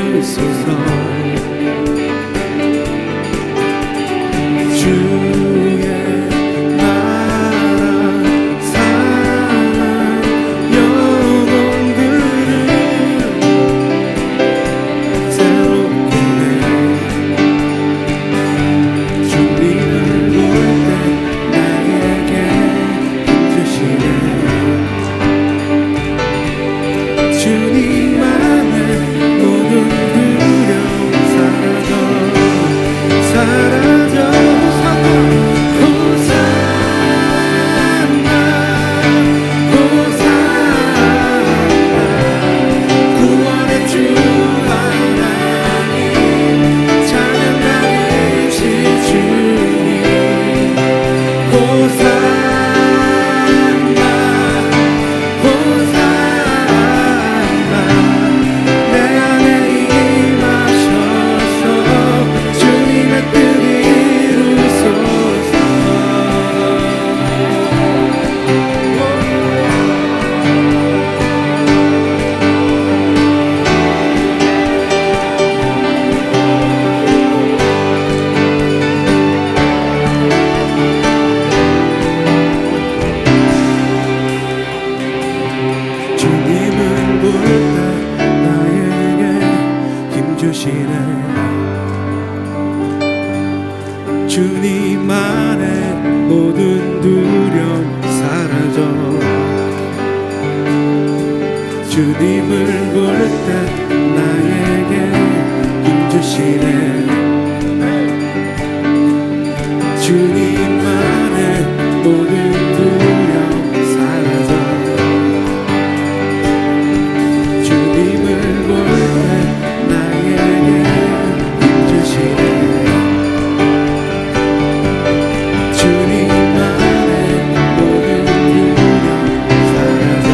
이루소서. 주의 나라 사랑 영혼들을 새롭게 주님을 볼 때 나에게 힘주시네. 주님 안에 모든 두려움 사라져 호산나 호산나 구원의 주 하나님 찬양 받으실 주님 호산나 호산나 내 안에 임하셔서 주님의 뜻 이루소서. 주님을 볼 때 나에게 힘주시네. 주님 안에 모든 두려움 사라져 주님을 볼 때 나에게 힘주시네. 주님 안에 모든 두려움 사라져 주님을 볼 때 나에게 힘주시네. 주님 안에 모든 두려움 사라져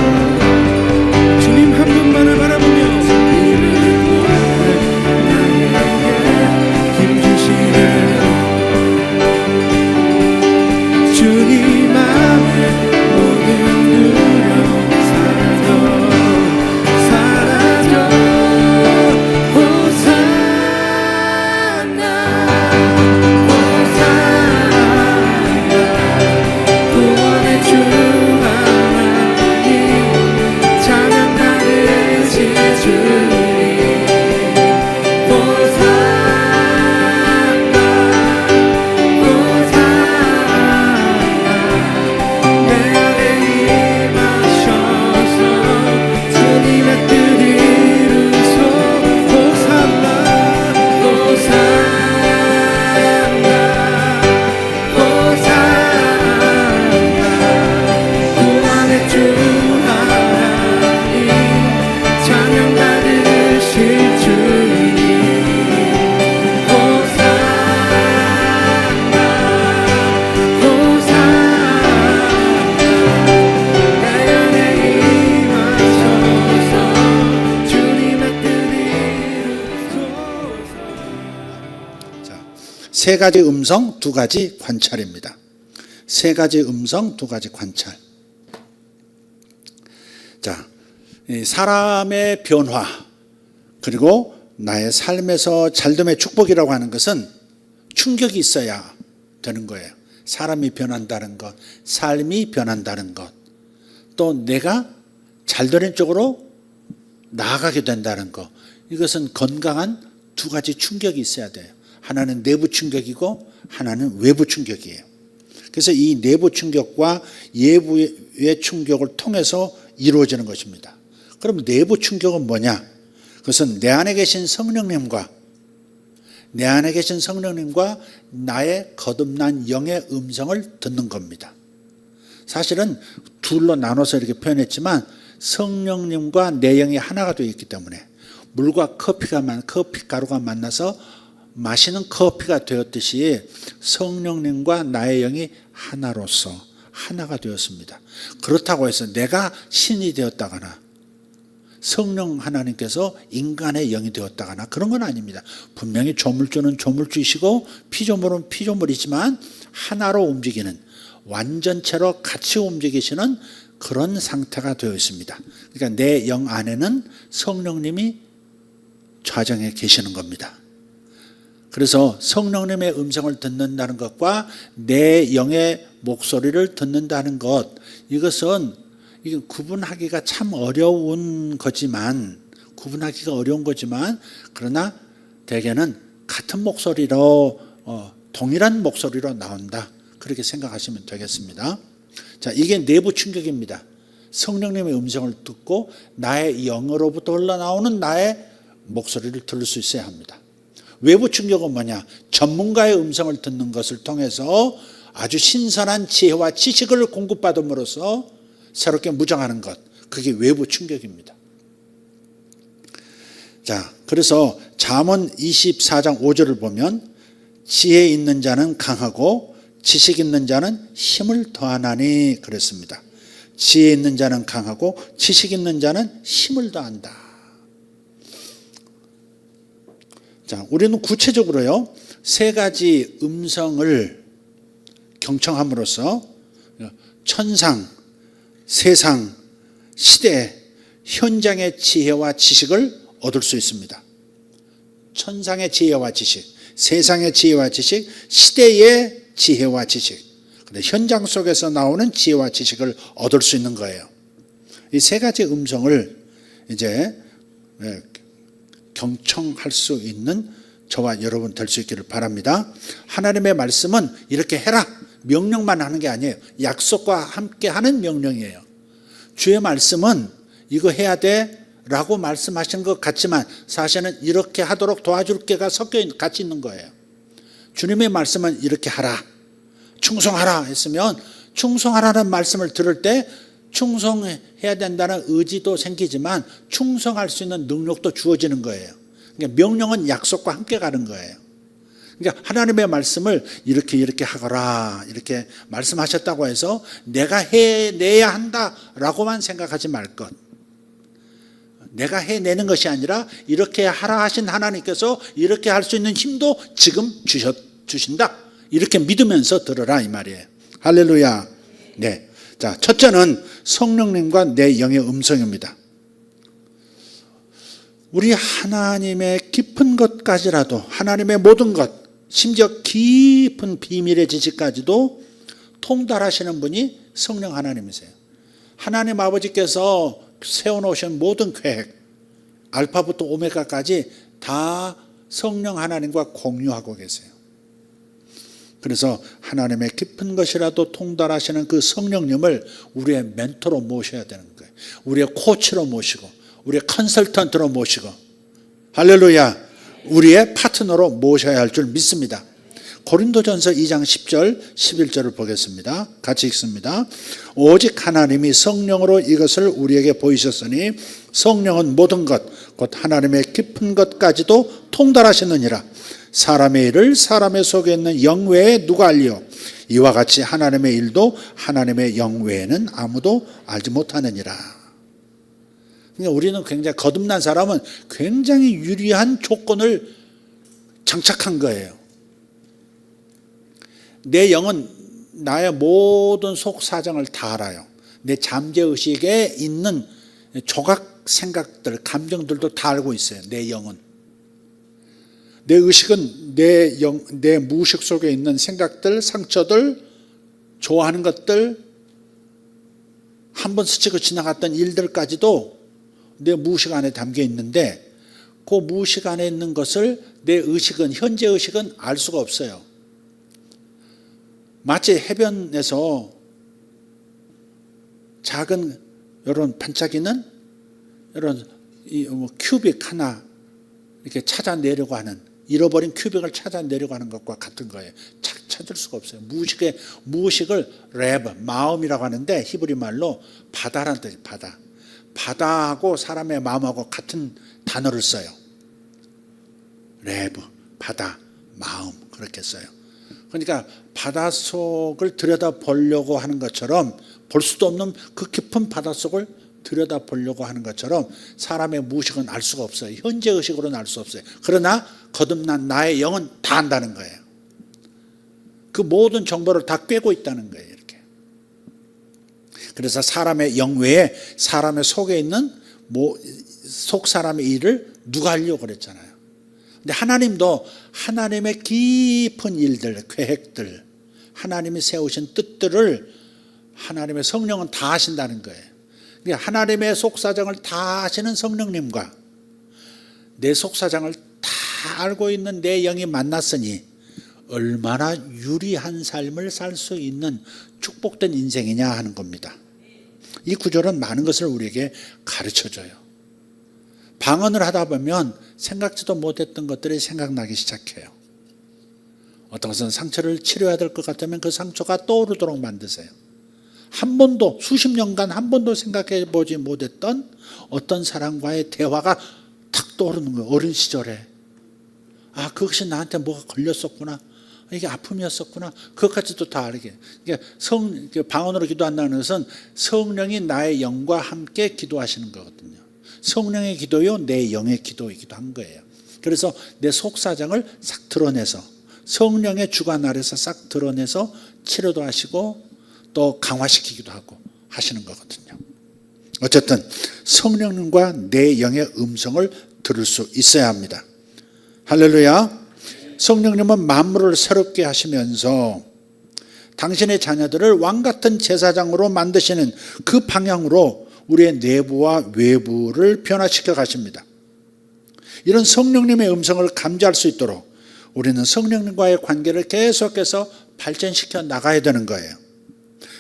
주님 한 분만을 바라보며 주님을 볼 때 나에게 힘주시네. 주님 안에 모든 두려움 사라져 사라져 호산나 호산나 구원의 주 하나님 찬양 받으실 주님 호산나 호산나 내 안에 임하셔서 주님의 뜻 이루소서. 호산나 호산나 호산나 구원의 주 하나님 찬양 받으실 주님 호산나 호산나 내 안에 임하셔서 주님의 뜻 이루소서. 자, 세 가지 음성, 두 가지 관찰입니다. 세 가지 음성, 두 가지 관찰. 자, 이 사람의 변화 그리고 나의 삶에서 잘됨의 축복이라고 하는 것은 충격이 있어야 되는 거예요. 사람이 변한다는 것, 삶이 변한다는 것, 또 내가 잘되는 쪽으로 나아가게 된다는 것, 이것은 건강한 두 가지 충격이 있어야 돼요. 하나는 내부 충격이고 하나는 외부 충격이에요. 그래서 이 내부 충격과 외부의 충격을 통해서 이루어지는 것입니다. 그럼 내부 충격은 뭐냐? 그것은 내 안에 계신 성령님과 나의 거듭난 영의 음성을 듣는 겁니다. 사실은 둘로 나눠서 이렇게 표현했지만 성령님과 내 영이 하나가 되어 있기 때문에 물과 커피가루가 만나서 마시는 커피가 되었듯이 성령님과 나의 영이 하나로서 하나가 되었습니다. 그렇다고 해서 내가 신이 되었다거나 성령 하나님께서 인간의 영이 되었다거나 그런 건 아닙니다. 분명히 조물주는 조물주이시고 피조물은 피조물이지만 하나로 움직이는, 완전체로 같이 움직이시는 그런 상태가 되어 있습니다. 그러니까 내 영 안에는 성령님이 좌정에 계시는 겁니다. 그래서 성령님의 음성을 듣는다는 것과 내 영의 목소리를 듣는다는 것, 이것은 구분하기가 참 어려운 거지만 그러나 대개는 같은 목소리로 동일한 목소리로 나온다, 그렇게 생각하시면 되겠습니다. 자, 이게 내부 충격입니다. 성령님의 음성을 듣고 나의 영으로부터 흘러나오는 나의 목소리를 들을 수 있어야 합니다. 외부 충격은 뭐냐? 전문가의 음성을 듣는 것을 통해서 아주 신선한 지혜와 지식을 공급받음으로써 새롭게 무장하는 것, 그게 외부 충격입니다. 자, 그래서 잠언 24장 5절을 보면 지혜 있는 자는 강하고 지식 있는 자는 힘을 더하나니 그랬습니다. 지혜 있는 자는 강하고 지식 있는 자는 힘을 더한다. 자, 우리는 구체적으로요, 세 가지 음성을 경청함으로써 천상, 세상, 시대, 현장의 지혜와 지식을 얻을 수 있습니다. 천상의 지혜와 지식, 세상의 지혜와 지식, 시대의 지혜와 지식, 현장 속에서 나오는 지혜와 지식을 얻을 수 있는 거예요. 이 세 가지 음성을 이제 경청할 수 있는 저와 여러분 될 수 있기를 바랍니다. 하나님의 말씀은 이렇게 해라, 명령만 하는 게 아니에요. 약속과 함께 하는 명령이에요. 주의 말씀은 이거 해야 돼 라고 말씀하신 것 같지만 사실은 이렇게 하도록 도와줄게가 같이 있는 거예요. 주님의 말씀은 이렇게 하라, 충성하라 했으면 충성하라는 말씀을 들을 때 충성해야 된다는 의지도 생기지만 충성할 수 있는 능력도 주어지는 거예요. 그러니까 명령은 약속과 함께 가는 거예요. 그러니까 하나님의 말씀을 이렇게 하거라, 이렇게 말씀하셨다고 해서 내가 해내야 한다라고만 생각하지 말 것. 내가 해내는 것이 아니라 이렇게 하라 하신 하나님께서 이렇게 할 수 있는 힘도 지금 주신다, 이렇게 믿으면서 들으라, 이 말이에요. 할렐루야. 네. 자, 첫째는 성령님과 내 영의 음성입니다. 우리 하나님의 깊은 것까지라도, 하나님의 모든 것, 심지어 깊은 비밀의 지식까지도 통달하시는 분이 성령 하나님이세요. 하나님 아버지께서 세워놓으신 모든 계획, 알파부터 오메가까지 다 성령 하나님과 공유하고 계세요. 그래서 하나님의 깊은 것이라도 통달하시는 그 성령님을 우리의 멘토로 모셔야 되는 거예요. 우리의 코치로 모시고, 우리의 컨설턴트로 모시고, 할렐루야, 우리의 파트너로 모셔야 할 줄 믿습니다. 고린도전서 2장 10절 11절을 보겠습니다. 같이 읽습니다. 오직 하나님이 성령으로 이것을 우리에게 보이셨으니 성령은 모든 것 곧 하나님의 깊은 것까지도 통달하시느니라. 사람의 일을 사람의 속에 있는 영 외에 누가 알리요? 이와 같이 하나님의 일도 하나님의 영 외에는 아무도 알지 못하느니라. 그러니까 우리는 굉장히 거듭난 사람은 굉장히 유리한 조건을 장착한 거예요. 내 영은 나의 모든 속 사정을 다 알아요. 내 잠재의식에 있는 조각 생각들, 감정들도 다 알고 있어요. 내 영은. 내 의식은 내 무의식 속에 있는 생각들, 상처들, 좋아하는 것들, 한번 스치고 지나갔던 일들까지도 내 무의식 안에 담겨 있는데, 그 무의식 안에 있는 것을 내 의식은, 현재 의식은 알 수가 없어요. 마치 해변에서 작은 이런 반짝이는 이런 큐빅 하나 이렇게 찾아내려고 하는, 잃어버린 큐빅을 찾아내려고 하는 것과 같은 거예요. 찾을 수가 없어요. 무의식을 레브, 마음이라고 하는데 히브리 말로 바다라는 뜻이 바다. 바다하고 사람의 마음하고 같은 단어를 써요. 레브, 바다, 마음, 그렇게 써요. 그러니까 바닷속을 들여다보려고 하는 것처럼, 볼 수도 없는 그 깊은 바닷속을 들여다보려고 하는 것처럼 사람의 무의식은 알 수가 없어요. 현재 의식으로는 알 수 없어요. 그러나 거듭난 나의 영은 다 안다는 거예요. 그 모든 정보를 다 꿰고 있다는 거예요. 이렇게. 그래서 사람의 영 외에 사람의 속에 있는 속 사람의 일을 누가 하려고 그랬잖아요. 근데 하나님도 하나님의 깊은 일들, 계획들, 하나님이 세우신 뜻들을 하나님의 성령은 다 하신다는 거예요. 그러니까 하나님의 속사정을 다 하시는 성령님과 내 속사정을 다 알고 있는 내 영이 만났으니 얼마나 유리한 삶을 살 수 있는 축복된 인생이냐 하는 겁니다. 이 구절은 많은 것을 우리에게 가르쳐줘요. 방언을 하다 보면 생각지도 못했던 것들이 생각나기 시작해요. 어떤 것은 상처를 치료해야 될 것 같으면 그 상처가 떠오르도록 만드세요. 한 번도, 수십 년간 한 번도 생각해 보지 못했던 어떤 사람과의 대화가 탁 떠오르는 거예요. 어린 시절에. 아, 그것이 나한테 뭐가 걸렸었구나. 이게 아픔이었었구나. 그것까지도 다 알게. 그러니까 방언으로 기도한다는 것은 성령이 나의 영과 함께 기도하시는 거거든요. 성령의 기도요, 내 영의 기도이기도 한 거예요. 그래서 내 속사정을 싹 드러내서 성령의 주관 아래서 싹 드러내서 치료도 하시고 또 강화시키기도 하고 하시는 거거든요. 어쨌든 성령님과 내 영의 음성을 들을 수 있어야 합니다. 할렐루야. 성령님은 만물을 새롭게 하시면서 당신의 자녀들을 왕같은 제사장으로 만드시는 그 방향으로 우리의 내부와 외부를 변화시켜 가십니다. 이런 성령님의 음성을 감지할 수 있도록 우리는 성령님과의 관계를 계속해서 발전시켜 나가야 되는 거예요.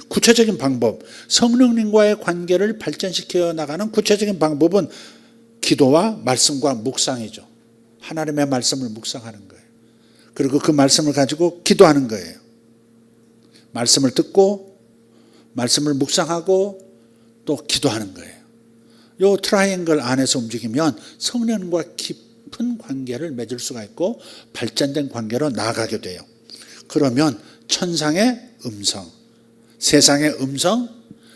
구체적인 방법, 성령님과의 관계를 발전시켜 나가는 구체적인 방법은 기도와 말씀과 묵상이죠. 하나님의 말씀을 묵상하는 거예요. 그리고 그 말씀을 가지고 기도하는 거예요. 말씀을 듣고 말씀을 묵상하고 또 기도하는 거예요. 이 트라이앵글 안에서 움직이면 성령과 깊은 관계를 맺을 수가 있고 발전된 관계로 나아가게 돼요. 그러면 천상의 음성, 세상의 음성,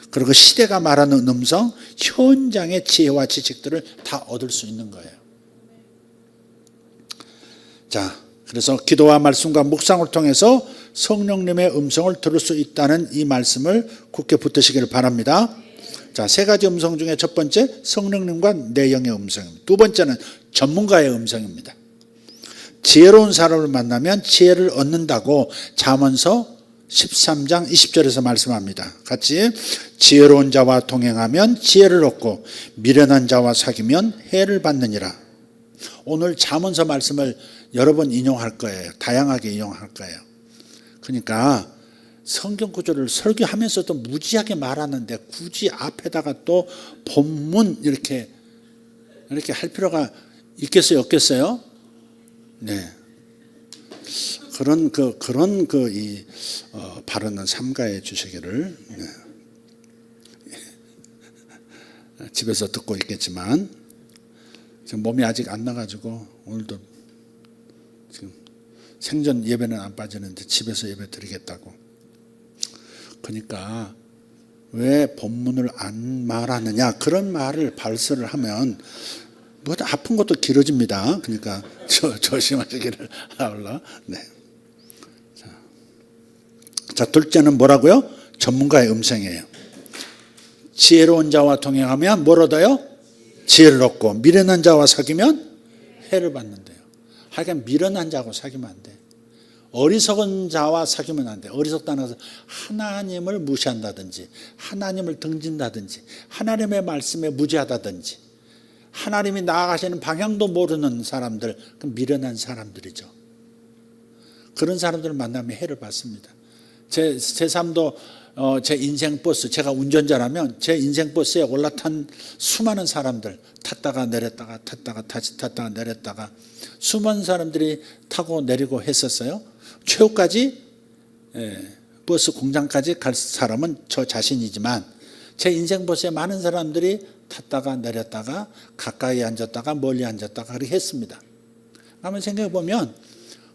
그리고 시대가 말하는 음성, 현장의 지혜와 지식들을 다 얻을 수 있는 거예요. 자, 그래서 기도와 말씀과 묵상을 통해서 성령님의 음성을 들을 수 있다는 이 말씀을 굳게 붙드시기를 바랍니다. 자, 세 가지 음성 중에 첫 번째 성령님과 내 영의 음성입니다. 두 번째는 전문가의 음성입니다. 지혜로운 사람을 만나면 지혜를 얻는다고 잠언서 13장 20절에서 말씀합니다. 같이 지혜로운 자와 동행하면 지혜를 얻고 미련한 자와 사귀면 해를 받느니라. 오늘 잠언서 말씀을 여러 번 인용할 거예요. 다양하게 인용할 거예요. 그러니까 성경 구절을 설교하면서도 무지하게 말하는데 굳이 앞에다가 또 본문 이렇게 할 필요가 있겠어요, 없겠어요? 네. 그런 바르는 삼가해 주시기를. 네. 집에서 듣고 있겠지만 지금 몸이 아직 안 나가지고 오늘도 지금 생전 예배는 안 빠지는데 집에서 예배 드리겠다고. 그러니까 왜 본문을 안 말하느냐 그런 말을 발설을 하면 뭐 아픈 것도 길어집니다. 그러니까 조심하시기를 하올라. 네. 자, 둘째는 뭐라고요? 전문가의 음성이에요. 지혜로운 자와 동행하면 뭘 얻어요? 지혜를 얻고 미련한 자와 사귀면 해를 받는데요. 하여간 미련한 자하고 사귀면 안 돼. 어리석은 자와 사귀면 안 돼. 어리석다는 것은 하나님을 무시한다든지 하나님을 등진다든지 하나님의 말씀에 무지하다든지 하나님이 나아가시는 방향도 모르는 사람들, 그 미련한 사람들이죠. 그런 사람들을 만나면 해를 받습니다. 제 삶도 제 인생 버스, 제가 운전자라면 제 인생 버스에 올라탄 수많은 사람들 탔다가 내렸다가 탔다가 다시 탔다가 내렸다가 수많은 사람들이 타고 내리고 했었어요. 최후까지 버스 공장까지 갈 사람은 저 자신이지만 제 인생 버스에 많은 사람들이 탔다가 내렸다가 가까이 앉았다가 멀리 앉았다가 그렇게 했습니다. 한번 생각해 보면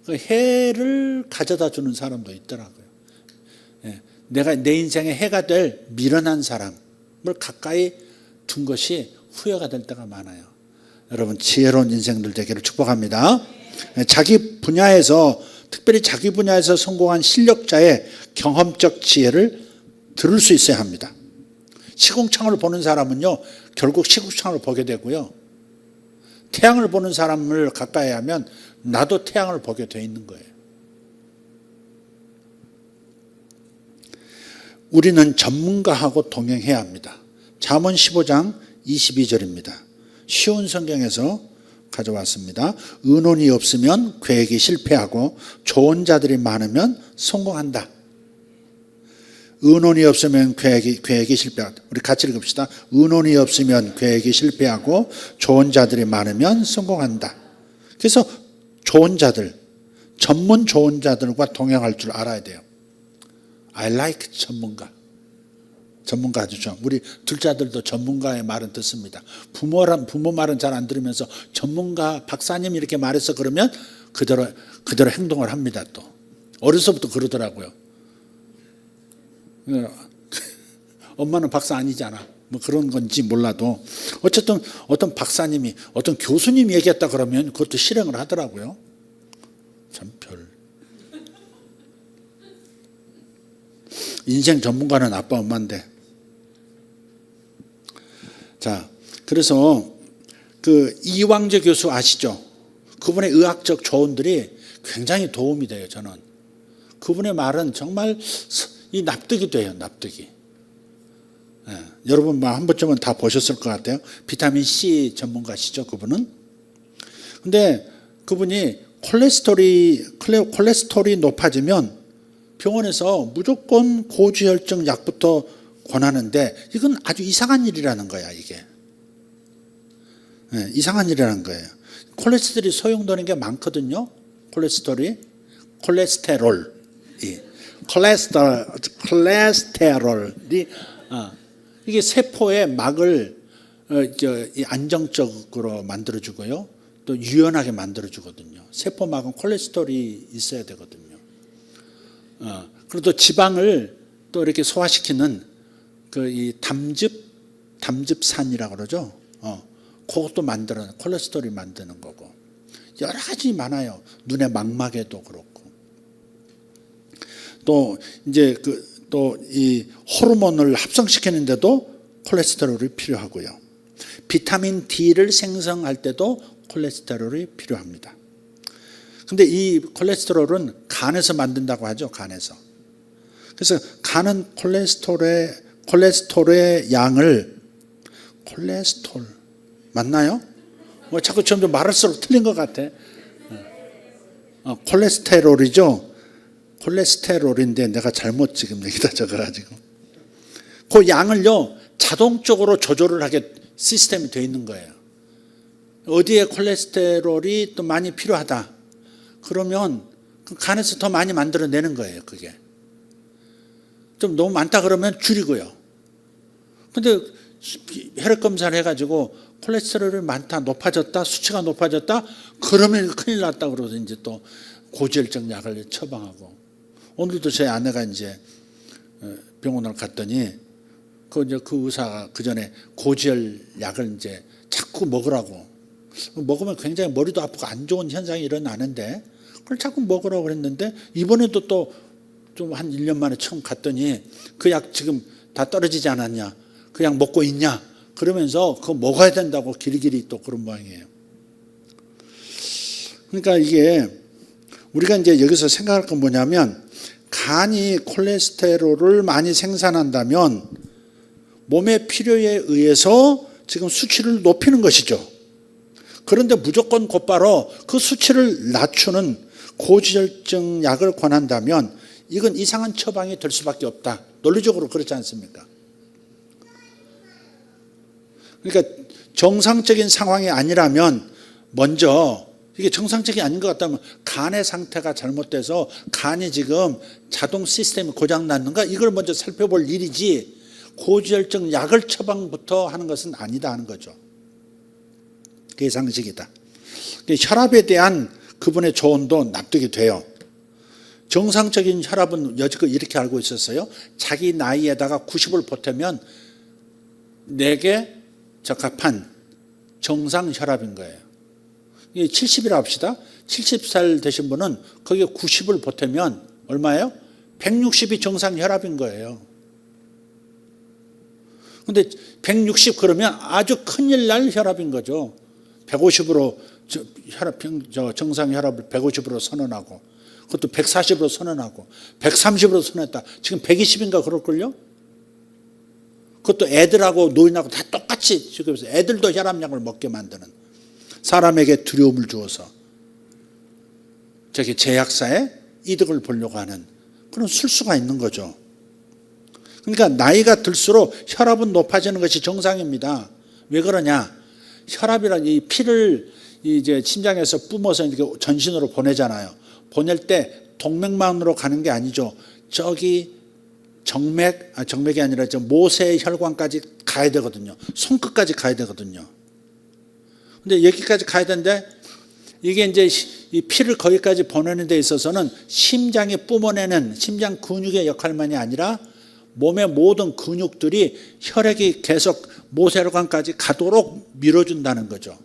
그 해를 가져다 주는 사람도 있더라고요. 내가 내 인생의 해가 될 미련한 사람을 가까이 둔 것이 후회가 될 때가 많아요. 여러분 지혜로운 인생들 되기를 축복합니다. 자기 분야에서 특별히 자기 분야에서 성공한 실력자의 경험적 지혜를 들을 수 있어야 합니다. 시궁창을 보는 사람은요 결국 시궁창을 보게 되고요 태양을 보는 사람을 가까이 하면 나도 태양을 보게 돼 있는 거예요. 우리는 전문가하고 동행해야 합니다. 잠언 15장 22절입니다. 쉬운 성경에서 가져왔습니다. 의논이 없으면 계획이 실패하고 좋은 자들이 많으면 성공한다. 의논이 없으면 계획이 실패한다. 우리 같이 읽읍시다. 의논이 없으면 계획이 실패하고 좋은 자들이 많으면 성공한다. 그래서 좋은 자들, 전문 좋은 자들과 동행할 줄 알아야 돼요. I like 전문가. 전문가 아주 좋아. 우리 둘째 아들도 전문가의 말은 듣습니다. 부모 말은 잘 안 들으면서 전문가 박사님 이렇게 말해서 그러면 그대로 행동을 합니다. 또 어려서부터 그러더라고요. 엄마는 박사 아니잖아. 뭐 그런 건지 몰라도 어쨌든 어떤 박사님이 어떤 교수님이 얘기했다 그러면 그것도 실행을 하더라고요. 참 인생 전문가는 아빠 엄마인데. 자, 그래서 그 이왕재 교수 아시죠? 그분의 의학적 조언들이 굉장히 도움이 돼요. 저는 그분의 말은 정말 이 납득이 돼요. 납득이. 예, 여러분 한 번쯤은 다 보셨을 것 같아요. 비타민 C 전문가시죠, 그분은. 근데 그분이 콜레스테롤이 높아지면 병원에서 무조건 고지혈증 약부터 권하는데 이건 아주 이상한 일이라는 거야, 이게. 네, 이상한 일이라는 거예요. 콜레스테롤이 소용되는 게 많거든요. 콜레스테롤이 이게 세포의 막을 안정적으로 만들어주고요. 또 유연하게 만들어주거든요. 세포막은 콜레스테롤이 있어야 되거든요. 그리고 또 지방을 또 이렇게 소화시키는 이 담즙산이라고 그러죠. 그것도 콜레스테롤이 만드는 거고. 여러 가지 많아요. 눈의 망막에도 그렇고. 또 이제 또 이 호르몬을 합성시키는데도 콜레스테롤이 필요하고요. 비타민 D를 생성할 때도 콜레스테롤이 필요합니다. 근데 이 콜레스테롤은 간에서 만든다고 하죠. 간에서. 그래서 간은 콜레스테롤의 양을 콜레스테롤 맞나요? 뭐 자꾸 점점 말할수록 틀린 것 같아. 콜레스테롤이죠. 콜레스테롤인데 내가 잘못 지금 여기다 적어가지고 그 양을요 자동적으로 조절을 하게 시스템이 되어 있는 거예요. 어디에 콜레스테롤이 또 많이 필요하다 그러면 간에서 더 많이 만들어내는 거예요. 그게 좀 너무 많다 그러면 줄이고요. 근데 혈액 검사를 해가지고 콜레스테롤이 많다, 높아졌다, 수치가 높아졌다 그러면 큰일 났다 그러서 이제 또 고지혈증 약을 처방하고. 오늘도 제 아내가 이제 병원을 갔더니 그 의사가 그 전에 고지혈 약을 이제 자꾸 먹으라고. 먹으면 굉장히 머리도 아프고 안 좋은 현상이 일어나는데 그걸 자꾸 먹으라고 그랬는데 이번에도 또 좀 한 1년 만에 처음 갔더니 그 약 지금 다 떨어지지 않았냐? 그 약 먹고 있냐? 그러면서 그거 먹어야 된다고 길이길이 또 그런 모양이에요. 그러니까 이게 우리가 이제 여기서 생각할 건 뭐냐면 간이 콜레스테롤을 많이 생산한다면 몸의 필요에 의해서 지금 수치를 높이는 것이죠. 그런데 무조건 곧바로 그 수치를 낮추는 고지혈증 약을 권한다면 이건 이상한 처방이 될 수밖에 없다. 논리적으로 그렇지 않습니까? 그러니까 정상적인 상황이 아니라면 먼저 이게 정상적이 아닌 것 같다면 간의 상태가 잘못돼서 간이 지금 자동 시스템이 고장났는가 이걸 먼저 살펴볼 일이지 고지혈증 약을 처방부터 하는 것은 아니다 하는 거죠. 그게 상식이다. 혈압에 대한 그분의 조언도 납득이 돼요. 정상적인 혈압은 여지껏 이렇게 알고 있었어요. 자기 나이에다가 90을 보태면 내게 적합한 정상 혈압인 거예요. 70이라 합시다. 70살 되신 분은 거기에 90을 보태면 얼마예요? 160이 정상 혈압인 거예요. 근데 160 그러면 아주 큰일 날 혈압인 거죠. 150으로 정상 혈압을 150으로 선언하고 그것도 140으로 선언하고 130으로 선언했다. 지금 120인가 그럴걸요? 그것도 애들하고 노인하고 다 똑같이 지금 애들도 혈압약을 먹게 만드는 사람에게 두려움을 주어서 저기 제약사에 이득을 보려고 하는 그런 술수가 있는 거죠. 그러니까 나이가 들수록 혈압은 높아지는 것이 정상입니다. 왜 그러냐? 혈압이란 이 피를 이제 심장에서 뿜어서 이렇게 전신으로 보내잖아요. 보낼 때 동맥만으로 가는 게 아니죠. 저기 정맥이 아니라 저 모세 혈관까지 가야 되거든요. 손끝까지 가야 되거든요. 근데 여기까지 가야 되는데 이게 이제 이 피를 거기까지 보내는 데 있어서는 심장이 뿜어내는 심장 근육의 역할만이 아니라 몸의 모든 근육들이 혈액이 계속 모세혈관까지 가도록 밀어준다는 거죠.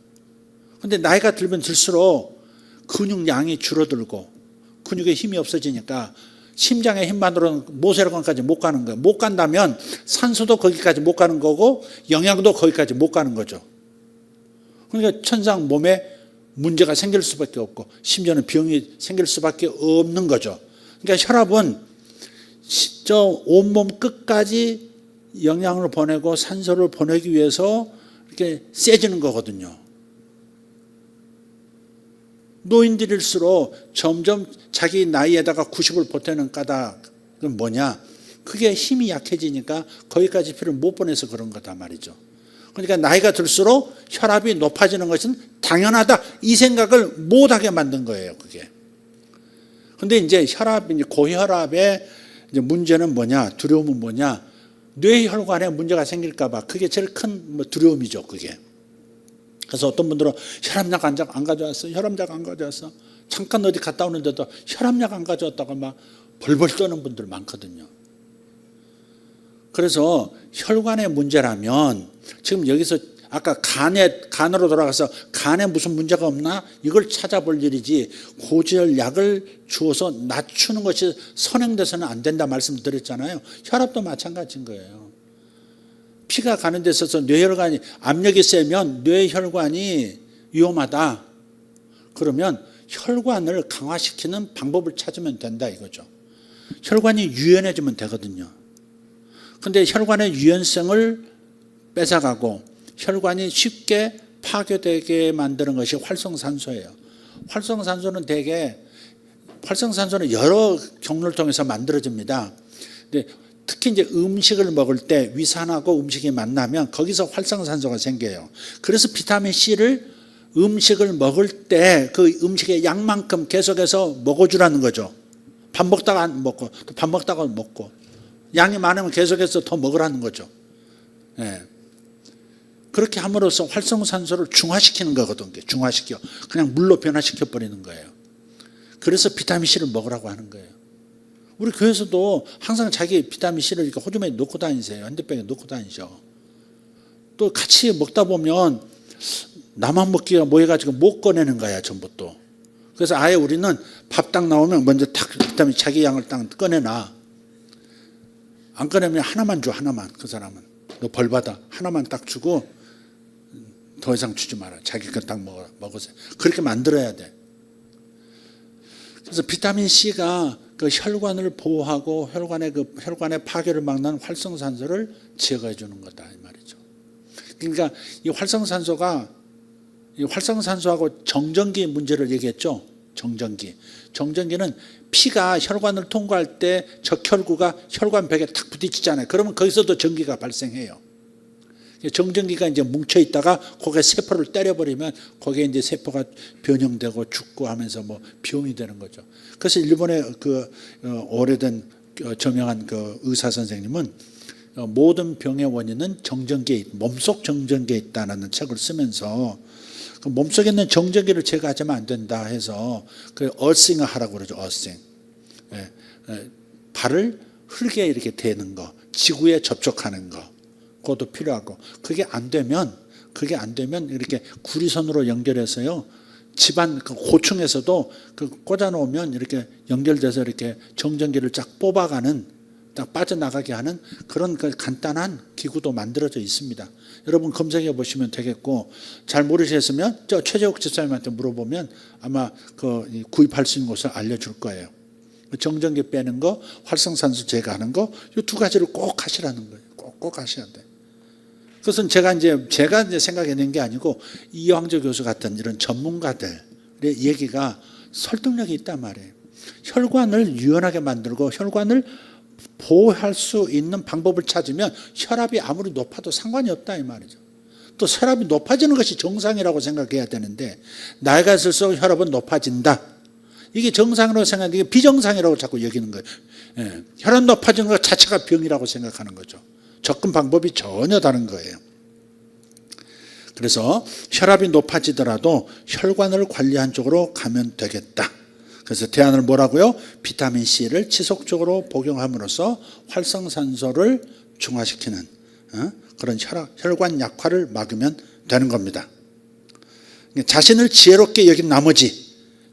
근데 나이가 들면 들수록 근육량이 줄어들고 근육에 힘이 없어지니까 심장의 힘만으로는 모세혈관까지 못 가는 거예요. 못 간다면 산소도 거기까지 못 가는 거고 영양도 거기까지 못 가는 거죠. 그러니까 천상 몸에 문제가 생길 수밖에 없고 심지어는 병이 생길 수밖에 없는 거죠. 그러니까 혈압은 저 온몸 끝까지 영양을 보내고 산소를 보내기 위해서 이렇게 세지는 거거든요. 노인들일수록 점점 자기 나이에다가 90을 보태는 까닭은 뭐냐? 그게 힘이 약해지니까 거기까지 피를 못 보내서 그런 거다 말이죠. 그러니까 나이가 들수록 혈압이 높아지는 것은 당연하다 이 생각을 못하게 만든 거예요. 그게. 근데 이제 고혈압의 이제 문제는 뭐냐? 두려움은 뭐냐? 뇌혈관에 문제가 생길까봐 그게 제일 큰 두려움이죠. 그게. 그래서 어떤 분들은 혈압약 안 가져왔어. 혈압약 안 가져왔어. 잠깐 어디 갔다 오는데도 혈압약 안 가져왔다가 막 벌벌 떠는 분들 많거든요. 그래서 혈관의 문제라면 지금 여기서 아까 간으로 돌아가서 간에 무슨 문제가 없나 이걸 찾아볼 일이지 고지혈약을 주어서 낮추는 것이 선행돼서는 안 된다 말씀드렸잖아요. 혈압도 마찬가지인 거예요. 피가 가는 데 있어서 뇌혈관이 압력이 세면 뇌혈관이 위험하다. 그러면 혈관을 강화시키는 방법을 찾으면 된다 이거죠. 혈관이 유연해지면 되거든요. 근데 혈관의 유연성을 뺏어가고 혈관이 쉽게 파괴되게 만드는 것이 활성산소예요. 활성산소는 여러 경로를 통해서 만들어집니다. 근데 특히 이제 음식을 먹을 때 위산하고 음식이 만나면 거기서 활성산소가 생겨요. 그래서 비타민 C를 음식을 먹을 때 그 음식의 양만큼 계속해서 먹어주라는 거죠. 밥 먹다가 안 먹고 또 밥 먹다가 먹고 양이 많으면 계속해서 더 먹으라는 거죠. 예. 그렇게 함으로써 활성산소를 중화시키는 거거든요. 중화시켜. 그냥 물로 변화시켜 버리는 거예요. 그래서 비타민 C를 먹으라고 하는 거예요. 우리 교회에서도 항상 자기 비타민 C를 이렇게 호주머니에 넣고 다니세요. 핸드백에 넣고 다니셔. 또 같이 먹다 보면 나만 먹기가 뭐해가지고 못 꺼내는 거야 전부 또. 그래서 아예 우리는 밥 딱 나오면 먼저 탁 비타민 자기 양을 딱 꺼내놔. 안 꺼내면 하나만 줘. 하나만. 그 사람은 너 벌 받아. 하나만 딱 주고 더 이상 주지 마라. 자기 거 딱 먹으세요. 그렇게 만들어야 돼. 그래서 비타민 C가 그 혈관을 보호하고 혈관의 파괴를 막는 활성산소를 제거해 주는 거다 이 말이죠. 그러니까 이 활성산소하고 정전기 문제를 얘기했죠. 정전기는 피가 혈관을 통과할 때 적혈구가 혈관 벽에 탁 부딪히잖아요. 그러면 거기서도 전기가 발생해요. 정전기가 이제 뭉쳐 있다가 거기에 세포를 때려버리면 거기에 이제 세포가 변형되고 죽고 하면서 뭐 병이 되는 거죠. 그래서 일본의 그 오래된 저명한 그 의사 선생님은 모든 병의 원인은 몸속 정전기에 있다는 책을 쓰면서 그 몸속에 있는 정전기를 제거하자면 안 된다 해서 그 어싱을 하라고 그러죠. 어싱. 발을 흙에 이렇게 대는 거, 지구에 접촉하는 거. 그것도 필요하고 그게 안 되면 이렇게 구리선으로 연결해서요 집안 그 고층에서도 그 꽂아 놓으면 이렇게 연결돼서 이렇게 정전기를 쫙 뽑아가는 딱 빠져나가게 하는 그런 그 간단한 기구도 만들어져 있습니다. 여러분 검색해 보시면 되겠고, 잘 모르셨으면 저 최재욱 집사님한테 물어보면 아마 그 구입할 수 있는 곳을 알려줄 거예요. 정전기 빼는 거, 활성산소 제거하는 거, 이 두 가지를 꼭 하시라는 거예요. 꼭 하셔야 돼. 그것은 제가 이제 생각해낸 게 아니고 이황조 교수 같은 이런 전문가들의 얘기가 설득력이 있단 말이에요. 혈관을 유연하게 만들고 혈관을 보호할 수 있는 방법을 찾으면 혈압이 아무리 높아도 상관이 없다 이 말이죠. 또 혈압이 높아지는 것이 정상이라고 생각해야 되는데, 나이가 들수록 혈압은 높아진다, 이게 정상이라고 생각하는데 이게 비정상이라고 자꾸 여기는 거예요. 예. 혈압 높아지는 것 자체가 병이라고 생각하는 거죠. 접근 방법이 전혀 다른 거예요. 그래서 혈압이 높아지더라도 혈관을 관리한 쪽으로 가면 되겠다. 그래서 대안을 뭐라고요? 비타민C를 지속적으로 복용함으로써 활성산소를 중화시키는 그런 혈관 약화를 막으면 되는 겁니다. 자신을 지혜롭게 여긴 나머지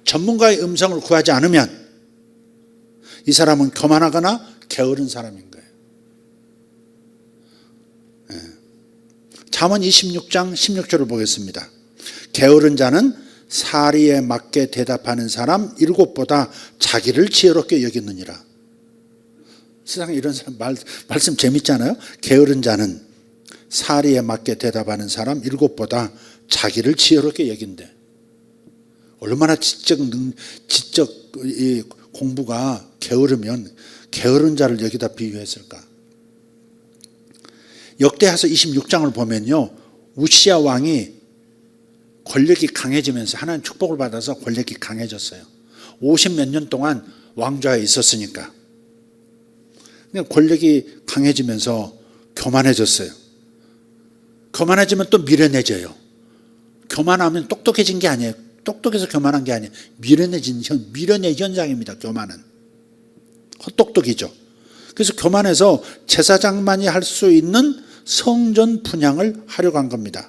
전문가의 음성을 구하지 않으면 이 사람은 교만하거나 게으른 사람인 거예요. 잠언 26장 16절을 보겠습니다. 게으른 자는 사리에 맞게 대답하는 사람 7보다 자기를 지혜롭게 여기느니라. 세상에 이런 사람 말씀 재밌잖아요. 게으른 자는 사리에 맞게 대답하는 사람 7보다 자기를 지혜롭게 여긴대. 얼마나 지적 공부가 게으르면 게으른 자를 여기다 비유했을까. 역대하서 26장을 보면요, 우시야 왕이 권력이 강해지면서 하나님 축복을 받아서 권력이 강해졌어요. 50몇 년 동안 왕좌에 있었으니까. 권력이 강해지면서 교만해졌어요. 교만해지면 또 미련해져요. 교만하면 똑똑해진 게 아니에요. 똑똑해서 교만한 게 아니에요. 미련의 현상입니다. 교만은 헛똑똑이죠. 그래서 교만해서 제사장만이 할 수 있는 성전 분향을 하려고 한 겁니다.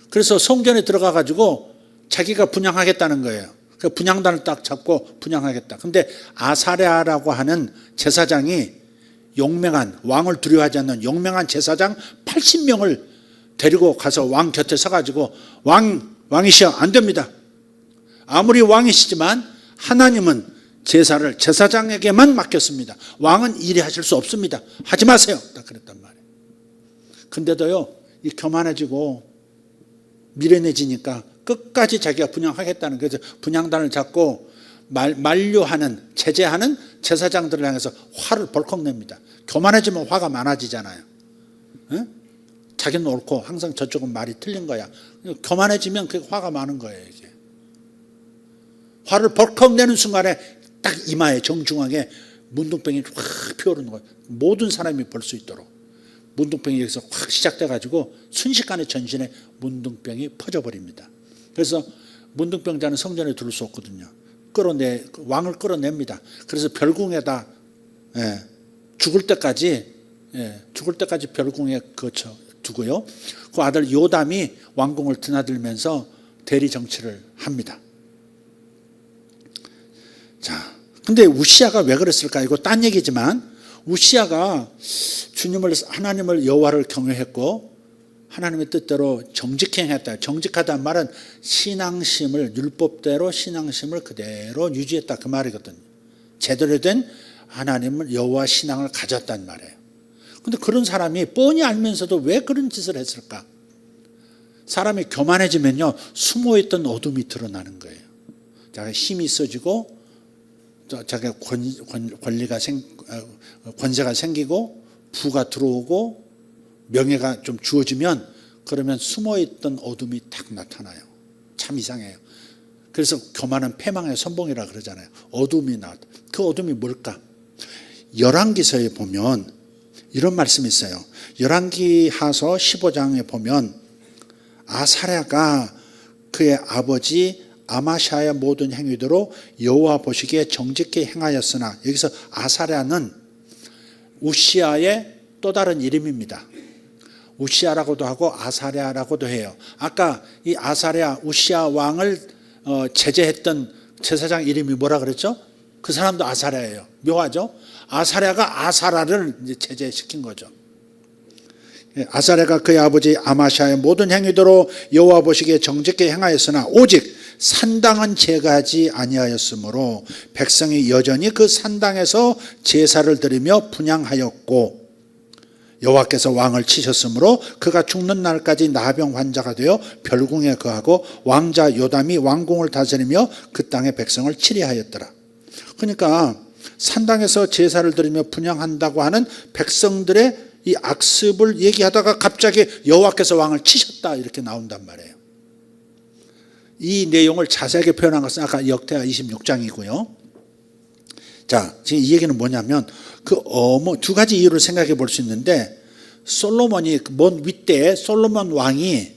그래서 성전에 들어가 가지고 자기가 분향하겠다는 거예요. 그 분향단을 딱 잡고 분향하겠다. 근데 아사랴라고 하는 제사장이 용맹한, 왕을 두려워하지 않는 용맹한 제사장 80명을 데리고 가서 왕 곁에 서가지고 왕이시여, 안 됩니다. 아무리 왕이시지만 하나님은 제사를 제사장에게만 맡겼습니다. 왕은 일에 하실 수 없습니다. 하지 마세요. 딱 그랬단 말이에요. 근데도요, 이 교만해지고 미련해지니까 끝까지 자기가 분향하겠다는, 그래서 분향단을 잡고 만류하는, 제재하는 제사장들을 향해서 화를 벌컥 냅니다. 교만해지면 화가 많아지잖아요. 에? 자기는 옳고 항상 저쪽은 말이 틀린 거야. 교만해지면 그게 화가 많은 거예요. 이게. 화를 벌컥 내는 순간에 딱 이마에 정중앙에 문둥병이 확 피어오르는 거예요. 모든 사람이 볼 수 있도록. 문둥병이 여기서 확 시작돼가지고 순식간에 전신에 문둥병이 퍼져버립니다. 그래서 문둥병자는 성전에 들을 수 없거든요. 왕을 끌어냅니다. 그래서 별궁에다 죽을 때까지 별궁에 거쳐 두고요. 그 아들 요담이 왕궁을 드나들면서 대리 정치를 합니다. 자, 근데 우시야가 왜 그랬을까? 이거 딴 얘기지만 우시야가 하나님을 여호와를 경외했고 하나님의 뜻대로 정직히 행했다. 정직하다는 말은 신앙심을, 율법대로 신앙심을 그대로 유지했다, 그 말이거든요. 제대로 된 하나님을 여호와 신앙을 가졌단 말이에요. 근데 그런 사람이 뻔히 알면서도 왜 그런 짓을 했을까? 사람이 교만해지면요, 숨어있던 어둠이 드러나는 거예요. 자기가 힘이 있어지고 자기가 권세가 생기고 부가 들어오고 명예가 좀 주어지면, 그러면 숨어있던 어둠이 딱 나타나요. 참 이상해요. 그래서 교만은 패망의 선봉이라 그러잖아요. 어둠이 나왔다. 그 어둠이 뭘까? 열왕기서에 보면 이런 말씀이 있어요. 열왕기하서 15장에 보면 아사랴가 그의 아버지 아마샤의 모든 행위대로 여호와 보시기에 정직히 행하였으나, 여기서 아사랴는 우시야의 또 다른 이름입니다. 우시야라고도 하고 아사랴라고도 해요. 아까 이 아사랴, 우시야 왕을 제재했던 제사장 이름이 뭐라 그랬죠? 그 사람도 아사랴예요. 묘하죠? 아사랴가 아사라를 이제 제재시킨 거죠. 아사랴가 그의 아버지 아마샤의 모든 행위대로 여호와 보시기에 정직하게 행하였으나 오직 산당은 제거하지 아니하였으므로 백성이 여전히 그 산당에서 제사를 드리며 분향하였고 여호와께서 왕을 치셨으므로 그가 죽는 날까지 나병 환자가 되어 별궁에 거하고 왕자 요담이 왕궁을 다스리며 그 땅의 백성을 치리하였더라. 그러니까 산당에서 제사를 드리며 분향한다고 하는 백성들의 이 악습을 얘기하다가 갑자기 여호와께서 왕을 치셨다 이렇게 나온단 말이에요. 이 내용을 자세하게 표현한 것은 아까 역대하 26장이고요. 자, 지금 이 얘기는 뭐냐면 두 가지 이유를 생각해 볼 수 있는데 솔로몬이 먼 윗대에 솔로몬 왕이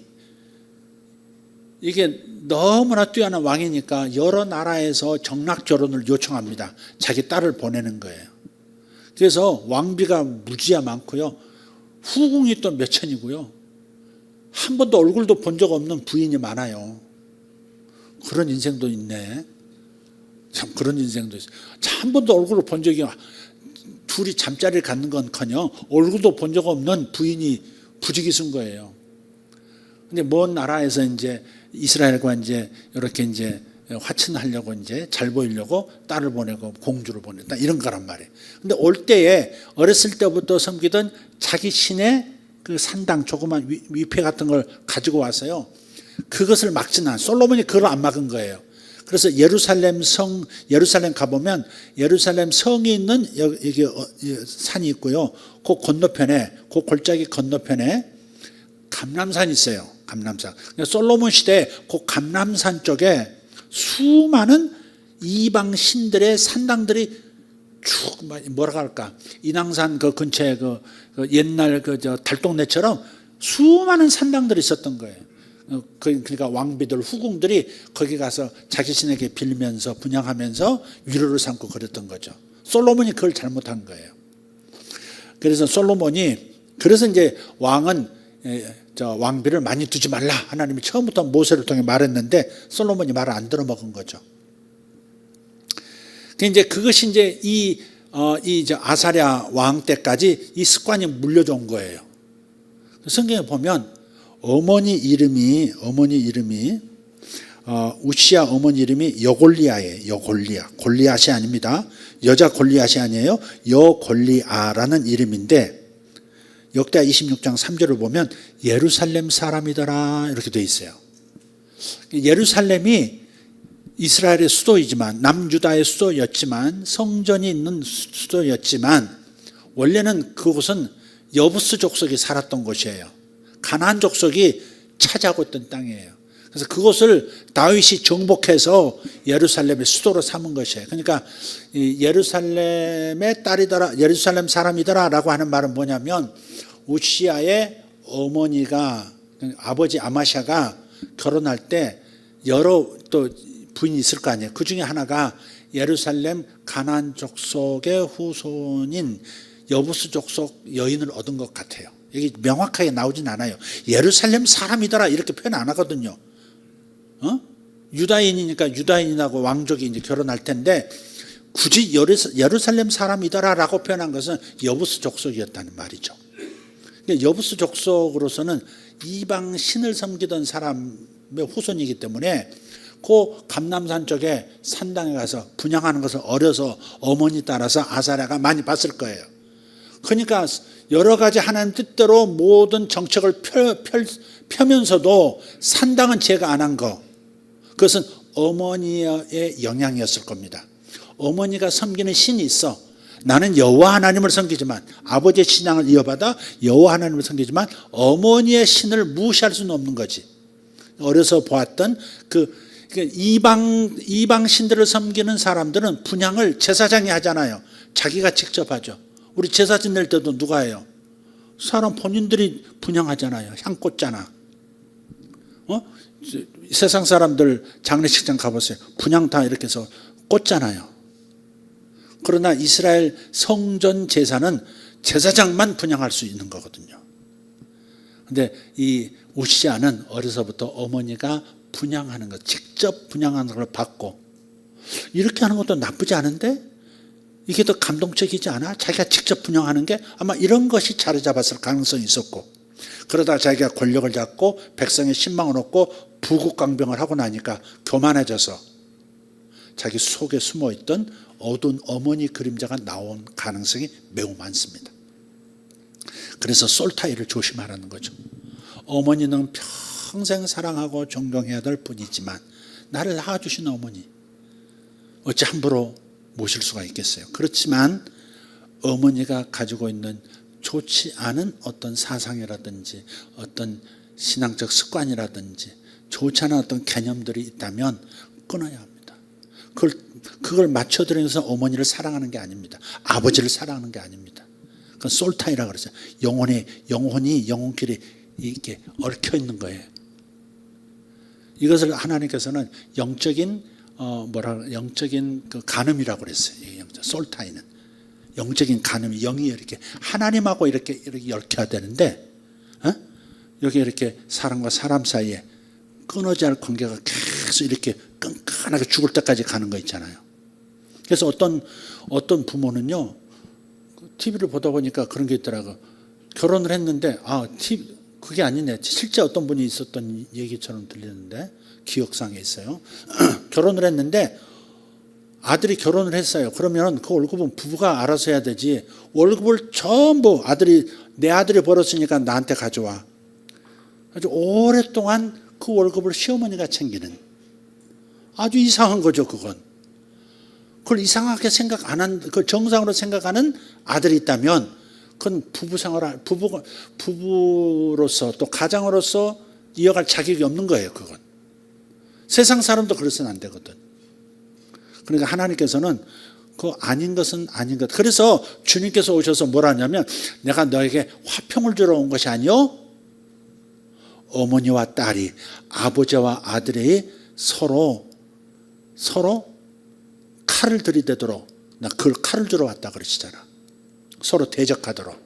이게 너무나 뛰어난 왕이니까 여러 나라에서 정락 결혼을 요청합니다. 자기 딸을 보내는 거예요. 그래서 왕비가 무지야 많고요. 후궁이 또 몇 천이고요. 한 번도 얼굴도 본 적 없는 부인이 많아요. 그런 인생도 있네. 참 그런 인생도 있어요. 한 번도 얼굴을 본 적이 둘이 잠자리를 갖는 건커녕 얼굴도 본 적 없는 부인이 부지기수인 거예요. 근데 먼 나라에서 이제 이스라엘과 이제 이렇게 이제 화친하려고 이제 잘 보이려고 딸을 보내고 공주를 보냈다 이런 거란 말이에요. 근데 올 때에 어렸을 때부터 섬기던 자기 신의 그 산당 조그만 위패 같은 걸 가지고 왔어요. 그것을 막지는 않아요. 솔로몬이 그걸 안 막은 거예요. 그래서 예루살렘 가보면 예루살렘 성이 있는 여기 산이 있고요. 그 건너편에 그 골짜기 건너편에 감람산이 있어요. 감람산. 솔로몬 시대에 그 감람산 쪽에 수많은 이방 신들의 산당들이 쭉 뭐라 할까 인왕산 그 근처에 그 옛날 달동네처럼 수많은 산당들이 있었던 거예요. 그러니까 왕비들 후궁들이 거기 가서 자기 신에게 빌면서 분향하면서 위로를 삼고 그랬던 거죠. 솔로몬이 그걸 잘못한 거예요. 그래서 그래서 이제 왕은 왕비를 많이 두지 말라 하나님이 처음부터 모세를 통해 말했는데 솔로몬이 말을 안 들어먹은 거죠. 이제 그것이 이제 이 아사랴 왕 때까지 이 습관이 물려준 거예요. 성경에 보면 어머니 이름이 우시야 어머니 이름이 여골리아예요. 골리앗이 아닙니다. 여자 골리앗이 아니에요. 여골리아라는 이름인데 역대하 26장 3절을 보면 예루살렘 사람이더라 이렇게 돼 있어요. 예루살렘이 이스라엘의 수도이지만 남유다의 수도였지만 성전이 있는 수도였지만 원래는 그곳은 여부스 족속이 살았던 곳이에요. 가나안 족속이 차지하고 있던 땅이에요. 그래서 그것을 다윗이 정복해서 예루살렘의 수도로 삼은 것이에요. 그러니까 예루살렘의 딸이더라, 예루살렘 사람이더라라고 하는 말은 뭐냐면 우시야의 어머니가 아버지 아마샤가 결혼할 때 여러 또 부인이 있을 거 아니에요. 그 중에 하나가 예루살렘 가나안 족속의 후손인 여부스 족속 여인을 얻은 것 같아요. 여기 명확하게 나오진 않아요. 예루살렘 사람이더라 이렇게 표현 안 하거든요. 유다인이니까 유다인하고 왕족이 이제 결혼할 텐데 굳이 예루살렘 사람이더라라고 표현한 것은 여부스 족속이었다는 말이죠. 여부스 족속으로서는 이방 신을 섬기던 사람의 후손이기 때문에 그 감람산 쪽에 산당에 가서 분향하는 것을 어려서 어머니 따라서 아사랴가 많이 봤을 거예요. 그러니까 여러 가지 하나님 뜻대로 모든 정책을 펴면서도 산당은 제가 안 한 거, 그것은 어머니의 영향이었을 겁니다. 어머니가 섬기는 신이 있어. 나는 여호와 하나님을 섬기지만 아버지의 신앙을 이어받아 여호와 하나님을 섬기지만 어머니의 신을 무시할 수는 없는 거지. 어려서 보았던 이방 신들을 섬기는 사람들은 분향을 제사장이 하잖아요. 자기가 직접 하죠. 우리 제사 지낼 때도 누가 해요? 사람 본인들이 분향하잖아요. 향 꽂잖아. 세상 사람들 장례식장 가보세요. 분향 다 이렇게 해서 꽂잖아요. 그러나 이스라엘 성전 제사는 제사장만 분향할 수 있는 거거든요. 그런데 이 우시야는 어려서부터 어머니가 분향하는 것, 직접 분향하는 걸 봤고, 이렇게 하는 것도 나쁘지 않은데 이게 더 감동적이지 않아? 자기가 직접 분양하는 게 아마 이런 것이 자리 잡았을 가능성이 있었고, 그러다 자기가 권력을 잡고 백성의 신망을 얻고 부국강병을 하고 나니까 교만해져서 자기 속에 숨어있던 어두운 어머니 그림자가 나온 가능성이 매우 많습니다. 그래서 솔타이를 조심하라는 거죠. 어머니는 평생 사랑하고 존경해야 될 분이지만 나를 낳아주신 어머니 어찌 함부로 모실 수가 있겠어요. 그렇지만 어머니가 가지고 있는 좋지 않은 어떤 사상이라든지 어떤 신앙적 습관이라든지 좋지 않은 어떤 개념들이 있다면 끊어야 합니다. 그걸 맞춰드리면서 어머니를 사랑하는 게 아닙니다. 아버지를 사랑하는 게 아닙니다. 그건 솔타이라고 그러죠. 영혼끼리 이렇게 얽혀 있는 거예요. 이것을 하나님께서는 영적인 그 간음이라고 그랬어요. 솔타이는 영적인 간음이, 영이 이렇게 하나님하고 이렇게 얽혀야 되는데, 여기 이렇게 사람과 사람 사이에 끊어지 않을 관계가 계속 이렇게 끈끈하게 죽을 때까지 가는 거 있잖아요. 그래서 어떤 부모는요, TV를 보다 보니까 그런 게 있더라고. 결혼을 했는데 그게 아니네. 실제 어떤 분이 있었던 얘기처럼 들리는데 기억상에 있어요. 결혼을 했는데 아들이 결혼을 했어요. 그러면 그 월급은 부부가 알아서 해야 되지. 월급을 전부 내 아들이 벌었으니까 나한테 가져와. 아주 오랫동안 그 월급을 시어머니가 챙기는, 아주 이상한 거죠, 그건. 그걸 이상하게 생각 안 한, 그 정상으로 생각하는 아들이 있다면 그건 부부로서 또 가장으로서 이어갈 자격이 없는 거예요, 그건. 세상 사람도 그래서는 안 되거든. 그러니까 하나님께서는 그 아닌 것은 아닌 것. 그래서 주님께서 오셔서 뭐라 하냐면, 내가 너에게 화평을 주러 온 것이 아니요, 어머니와 딸이, 아버지와 아들이 서로 칼을 들이대도록, 나 그걸 칼을 주러 왔다 그러시잖아. 서로 대적하도록,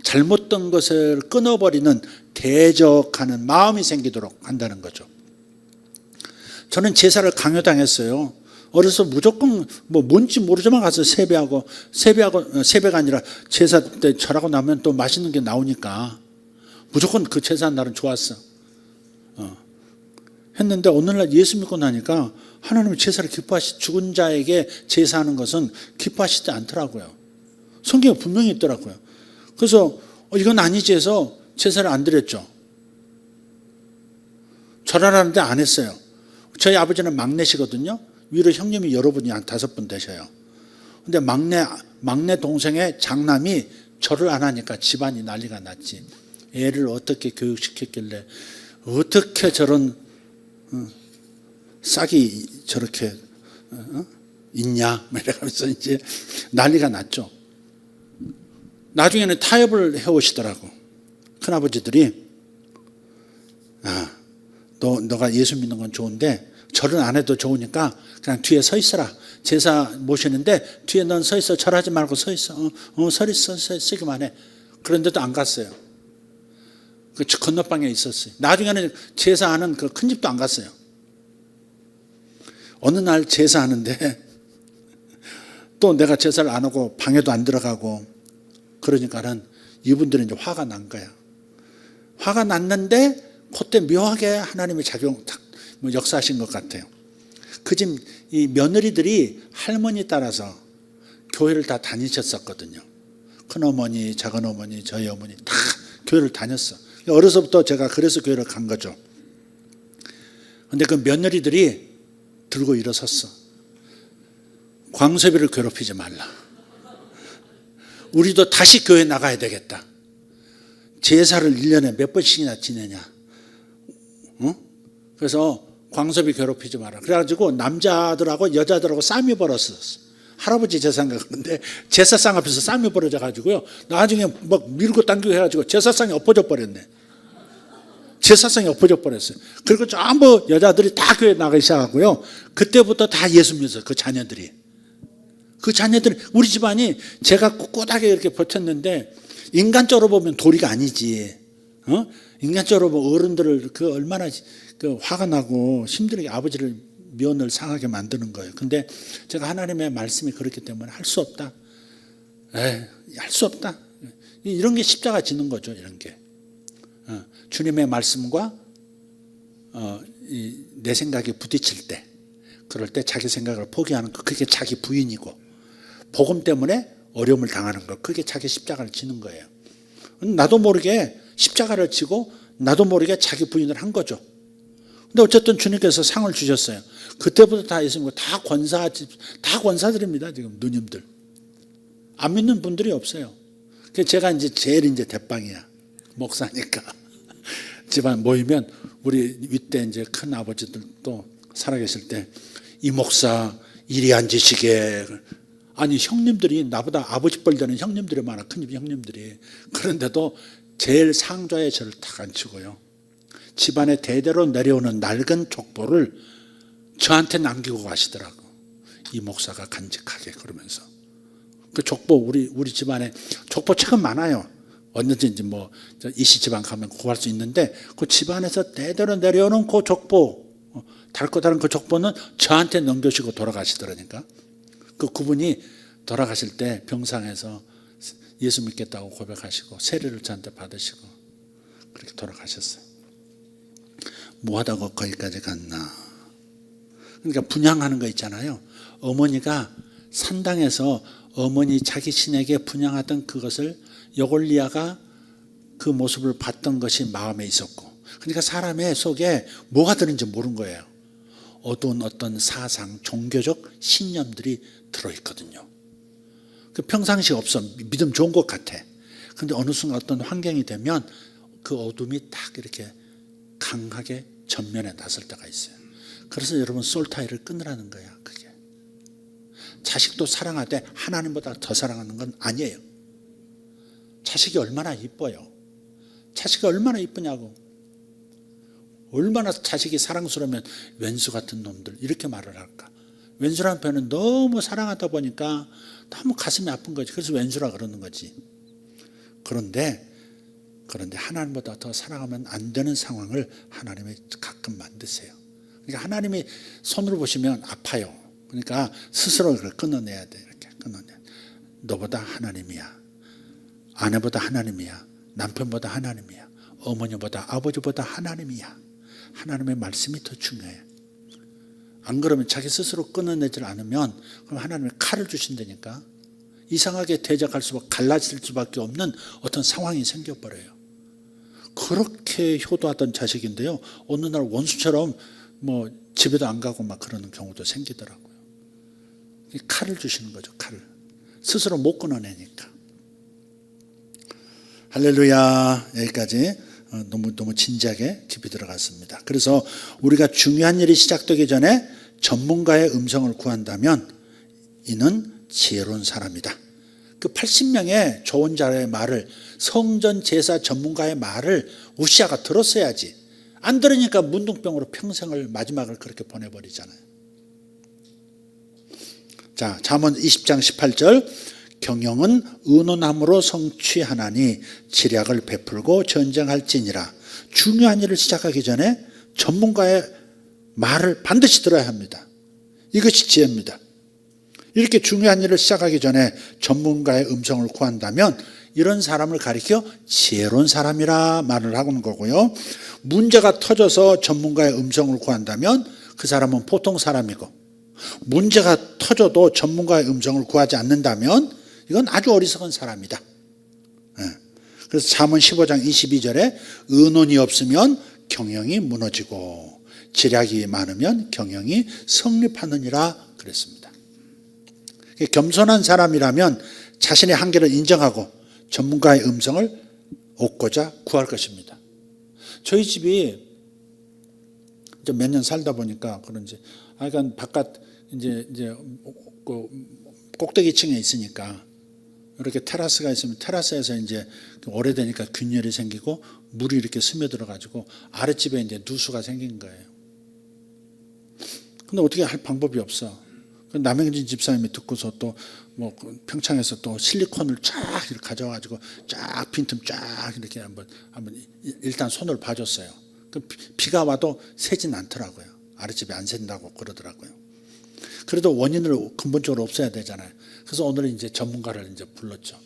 잘못된 것을 끊어버리는 대적하는 마음이 생기도록 한다는 거죠. 저는 제사를 강요당했어요. 어려서 무조건 뭔지 모르지만 가서 세배가 아니라 제사 때 절하고 나면 또 맛있는 게 나오니까 무조건 그 제사한 날은 좋았어. 했는데 오늘날 예수 믿고 나니까 하나님이 제사를 죽은 자에게 제사하는 것은 기뻐하시지 않더라고요. 성경에 분명히 있더라고요. 그래서 이건 아니지 해서 제사를 안 드렸죠. 절하라는데 안 했어요. 저희 아버지는 막내시거든요. 위로 형님이 여러분이 한 5분 되셔요. 근데 막내 동생의 장남이 절을 안 하니까 집안이 난리가 났지. 애를 어떻게 교육시켰길래 어떻게 저런 싹이 저렇게 있냐 이러면서 이제 난리가 났죠. 나중에는 타협을 해오시더라고. 큰아버지들이 너가 예수 믿는 건 좋은데 절은 안 해도 좋으니까 그냥 뒤에 서 있어라. 제사 모시는데 뒤에 넌 서 있어. 절하지 말고 서 있어. 서 있기만 해. 그런데도 안 갔어요. 그 건너방에 있었어요. 나중에는 제사하는 그 큰 집도 안 갔어요. 어느 날 제사하는데 또 내가 제사를 안 하고 방에도 안 들어가고 그러니까는 이분들은 이제 화가 난 거야. 화가 났는데 그때 묘하게 하나님의 역사하신 것 같아요. 그 집 이 며느리들이 할머니 따라서 교회를 다 다니셨었거든요. 큰어머니, 작은어머니, 저희 어머니 다 교회를 다녔어. 어려서부터 제가 그래서 교회를 간 거죠. 근데 그 며느리들이 들고 일어섰어. 광섭이를 괴롭히지 말라. 우리도 다시 교회 나가야 되겠다. 제사를 1년에 몇 번씩이나 지내냐. 그래서 광섭이 괴롭히지 마라. 그래가지고 남자들하고 여자들하고 싸움이 벌어졌어. 할아버지 제사인가 그런데 제사상 앞에서 싸움이 벌어져가지고요. 나중에 막 밀고 당기고 해가지고 제사상이 엎어져 버렸네. 제사상이 엎어져 버렸어요. 그리고 전부 여자들이 다 교회 나가기 시작하고요. 그때부터 다 예수 믿었어요. 그 자녀들이 우리 집안이 제가 꿋꿋하게 이렇게 버텼는데 인간적으로 보면 도리가 아니지. 인간적으로 보면 어른들을 얼마나 화가 나고 힘들게 아버지를 면을 상하게 만드는 거예요. 근데 제가 하나님의 말씀이 그렇기 때문에 할 수 없다. 할 수 없다. 이런 게 십자가 지는 거죠. 이런 게. 주님의 말씀과 내 생각이 부딪힐 때, 그럴 때 자기 생각을 포기하는 거, 그게 자기 부인이고, 복음 때문에 어려움을 당하는 거, 그게 자기 십자가를 지는 거예요. 나도 모르게 십자가를 지고 나도 모르게 자기 부인을 한 거죠. 근데 어쨌든 주님께서 상을 주셨어요. 그때부터 다 있으면 다 권사들입니다. 지금 누님들. 안 믿는 분들이 없어요. 제가 이제 제일 이제 대빵이야. 목사니까. 집안 모이면 우리 윗대 이제 큰 아버지들도 살아계실 때 이 목사 이리 앉으시게. 아니 형님들이 나보다 아버지 뻘 되는 형님들이 많아. 큰 형님들이. 그런데도 제일 상좌에 저를 탁 앉히고요. 집안에 대대로 내려오는 낡은 족보를 저한테 남기고 가시더라고. 이 목사가 간직하게 그러면서. 그 족보 우리 집안에 족보 책은 많아요. 언제든지 뭐 이씨 집안 가면 구할 수 있는데 그 집안에서 대대로 내려오는 그 족보, 달고 다른 그 족보는 저한테 넘겨주시고 돌아가시더라니까. 그분이 돌아가실 때 병상에서 예수 믿겠다고 고백하시고 세례를 저한테 받으시고 그렇게 돌아가셨어요. 뭐하다가 거기까지 갔나. 그러니까 분양하는 거 있잖아요. 어머니가 산당에서 어머니 자기 신에게 분양하던 그것을 여골리아가 그 모습을 봤던 것이 마음에 있었고, 그러니까 사람의 속에 뭐가 드는지 모르는 거예요. 어두운 어떤 사상, 종교적 신념들이 들어있거든요. 그 평상시 없어. 믿음 좋은 것 같아. 그런데 어느 순간 어떤 환경이 되면 그 어둠이 딱 이렇게 강하게 전면에 나설 때가 있어요. 그래서 여러분 솔타이를 끊으라는 거야. 그게 자식도 사랑하되 하나님보다 더 사랑하는 건 아니에요. 자식이 얼마나 이뻐요. 자식이 얼마나 이쁘냐고. 얼마나 자식이 사랑스러우면 왼수 같은 놈들 이렇게 말을 할까. 왼수라는 표현은 너무 사랑하다 보니까 너무 가슴이 아픈 거지. 그래서 왼수라 그러는 거지. 그런데 하나님보다 더 사랑하면 안 되는 상황을 하나님이 가끔 만드세요. 그러니까 하나님이 손으로 보시면 아파요. 그러니까 스스로 그걸 끊어내야 돼. 이렇게 끊어내. 너보다 하나님이야. 아내보다 하나님이야. 남편보다 하나님이야. 어머니보다 아버지보다 하나님이야. 하나님의 말씀이 더 중요해. 안 그러면 자기 스스로 끊어내질 않으면 그럼 하나님이 칼을 주신다니까. 이상하게 대적할 수밖에 갈라질 수밖에 없는 어떤 상황이 생겨버려요. 그렇게 효도하던 자식인데요. 어느 날 원수처럼 뭐 집에도 안 가고 막 그러는 경우도 생기더라고요. 칼을 주시는 거죠. 칼을. 스스로 못 끊어내니까. 할렐루야. 여기까지 너무 진지하게 깊이 들어갔습니다. 그래서 우리가 중요한 일이 시작되기 전에 전문가의 음성을 구한다면 이는 지혜로운 사람이다. 그 80명의 조언자의 말을, 성전 제사 전문가의 말을 우시아가 들었어야지. 안 들으니까 문둥병으로 평생을 마지막을 그렇게 보내버리잖아요. 자, 잠언 20장 18절. 경영은 의논함으로 성취하나니 지략을 베풀고 전쟁할지니라. 중요한 일을 시작하기 전에 전문가의 말을 반드시 들어야 합니다. 이것이 지혜입니다. 이렇게 중요한 일을 시작하기 전에 전문가의 음성을 구한다면 이런 사람을 가리켜 지혜로운 사람이라 말을 하는 거고요. 문제가 터져서 전문가의 음성을 구한다면 그 사람은 보통 사람이고, 문제가 터져도 전문가의 음성을 구하지 않는다면 이건 아주 어리석은 사람이다. 그래서 잠언 15장 22절에 의논이 없으면 경영이 무너지고 지략이 많으면 경영이 성립하느니라 그랬습니다. 겸손한 사람이라면 자신의 한계를 인정하고 전문가의 음성을 얻고자 구할 것입니다. 저희 집이 이제 몇 년 살다 보니까 그런지, 그러니까 바깥 이제 그 꼭대기층에 있으니까 이렇게 테라스가 있으면 테라스에서 이제 오래되니까 균열이 생기고 물이 이렇게 스며들어 가지고 아랫집에 이제 누수가 생긴 거예요. 근데 어떻게 할 방법이 없어. 남영진 집사님이 듣고서 또 뭐 평창에서 또 실리콘을 쫙 이렇게 가져와가지고 쫙 빈틈 쫙 이렇게 한번 일단 손을 봐줬어요. 비가 와도 새진 않더라고요. 아랫집이 안 샌다고 그러더라고요. 그래도 원인을 근본적으로 없애야 되잖아요. 그래서 오늘은 이제 전문가를 이제 불렀죠.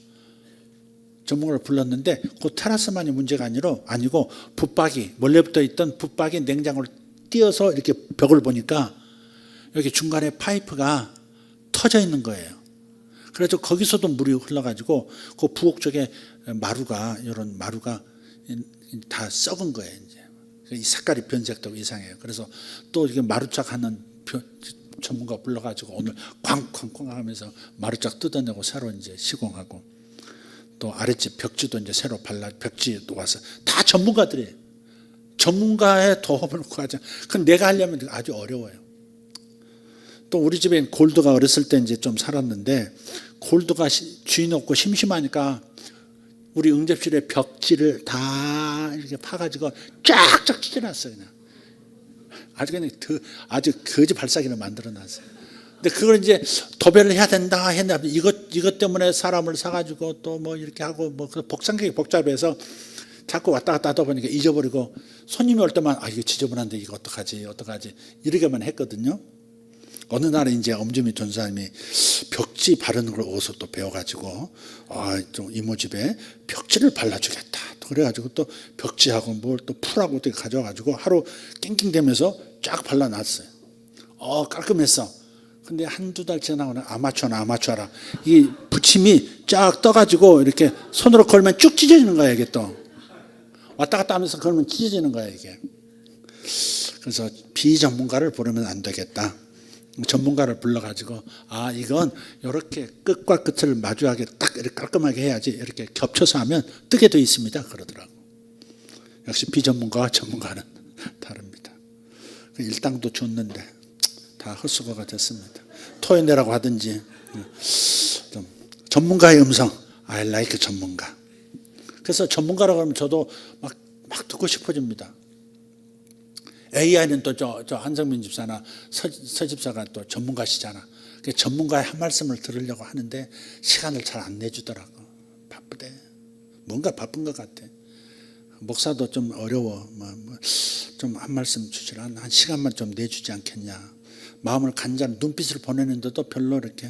전문가를 불렀는데 그 테라스만이 문제가 아니고 붙박이, 원래부터 있던 붙박이 냉장고를 띄어서 이렇게 벽을 보니까 여기 중간에 파이프가 터져 있는 거예요. 그래서 거기서도 물이 흘러가지고 그 부엌 쪽에 이런 마루가 다 썩은 거예요. 이제 이 색깔이 변색되고 이상해요. 그래서 또 이게 마루짝 하는 전문가 불러가지고 오늘 쾅쾅쾅 하면서 마루짝 뜯어내고 새로 이제 시공하고 또 아랫집 벽지도 이제 새로 벽지도 와서 다 전문가들이에요. 전문가의 도움을 구하자. 그건 내가 하려면 아주 어려워요. 또 우리 집에 골드가 어렸을 때 이제 좀 살았는데 골드가 주인 없고 심심하니까 우리 응접실에 벽지를 다 이렇게 파가지고 쫙쫙 찢어놨어요. 그냥 아주 거지 발사기를 만들어놨어요. 근데 그걸 이제 도배를 해야 된다 했는데 이것 때문에 사람을 사가지고 또 뭐 이렇게 하고 뭐 복상객이 복잡해서 자꾸 왔다 갔다 하다 보니까 잊어버리고 손님이 올 때만 이거 지저분한데 이거 어떡하지 이렇게만 했거든요. 어느 날에 이제 엄주미 전사님이 벽지 바르는 걸 어디서 또 배워가지고 좀 이모 집에 벽지를 발라주겠다. 그래가지고 또 벽지하고 뭘 또 풀하고 또 가져와가지고 하루 낑낑대면서 쫙 발라놨어요. 깔끔했어. 근데 한두 달 지나고는 아마추어라. 이 붙임이 쫙 떠가지고 이렇게 손으로 걸면 쭉 찢어지는 거야 이게 또. 왔다 갔다 하면서 걸면 찢어지는 거야 이게. 그래서 비전문가를 부르면 안 되겠다. 전문가를 불러가지고 이건 이렇게 끝과 끝을 마주하게 딱 이렇게 깔끔하게 해야지 이렇게 겹쳐서 하면 뜨게 돼 있습니다 그러더라고. 역시 비전문가와 전문가는 다릅니다. 일당도 줬는데 다 헛수고가 됐습니다. 토해내라고 하든지 좀 전문가의 음성 I like 전문가. 그래서 전문가라고 하면 저도 막 듣고 싶어집니다. AI는 또 저 한성민 집사나 서 집사가 또 전문가시잖아. 전문가의 한 말씀을 들으려고 하는데 시간을 잘 안 내주더라고. 바쁘대. 뭔가 바쁜 것 같아. 목사도 좀 어려워. 좀 한 말씀 주시라. 한 시간만 좀 내주지 않겠냐. 마음을 간절히 눈빛을 보내는데도 별로 이렇게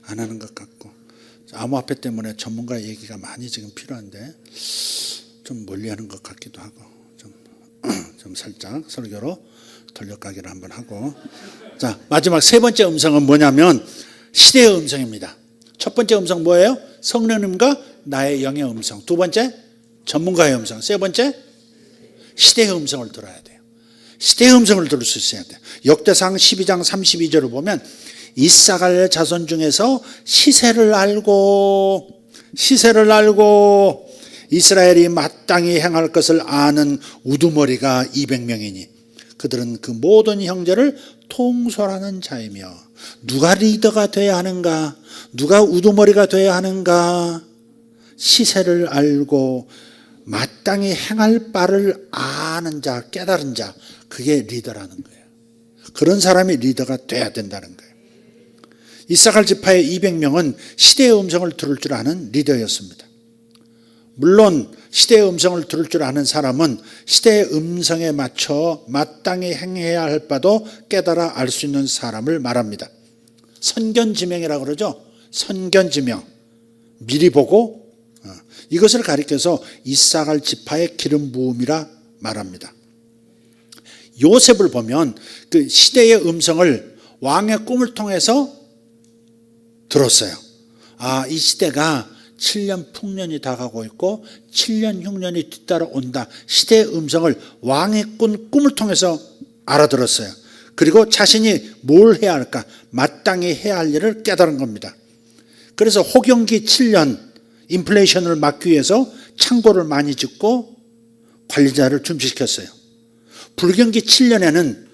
안 하는 것 같고. 암호화폐 때문에 전문가의 얘기가 많이 지금 필요한데 좀 멀리하는 것 같기도 하고. 좀 살짝 설교로 돌려가기를 한번 하고. 자, 마지막 세 번째 음성은 뭐냐면 시대의 음성입니다. 첫 번째 음성 뭐예요? 성령님과 나의 영의 음성. 두 번째 전문가의 음성. 세 번째 시대의 음성을 들어야 돼요. 시대의 음성을 들을 수 있어야 돼요. 역대상 12장 32절을 보면 이사갈 자손 중에서 시세를 알고 이스라엘이 마땅히 행할 것을 아는 우두머리가 200명이니 그들은 그 모든 형제를 통솔하는 자이며. 누가 리더가 돼야 하는가? 누가 우두머리가 돼야 하는가? 시세를 알고 마땅히 행할 바를 아는 자, 깨달은 자, 그게 리더라는 거예요. 그런 사람이 리더가 돼야 된다는 거예요. 이사갈 지파의 200명은 시대의 음성을 들을 줄 아는 리더였습니다. 물론 시대의 음성을 들을 줄 아는 사람은 시대의 음성에 맞춰 마땅히 행해야 할 바도 깨달아 알 수 있는 사람을 말합니다. 선견지명이라고 그러죠. 선견지명. 미리 보고 이것을 가리켜서 이사갈 지파의 기름 부음이라 말합니다. 요셉을 보면 그 시대의 음성을 왕의 꿈을 통해서 들었어요. 이 시대가 7년 풍년이 다가오고 있고 7년 흉년이 뒤따라 온다. 시대의 음성을 왕의 꿈을 통해서 알아들었어요. 그리고 자신이 뭘 해야 할까? 마땅히 해야 할 일을 깨달은 겁니다. 그래서 호경기 7년 인플레이션을 막기 위해서 창고를 많이 짓고 관리자를 준비시켰어요. 불경기 7년에는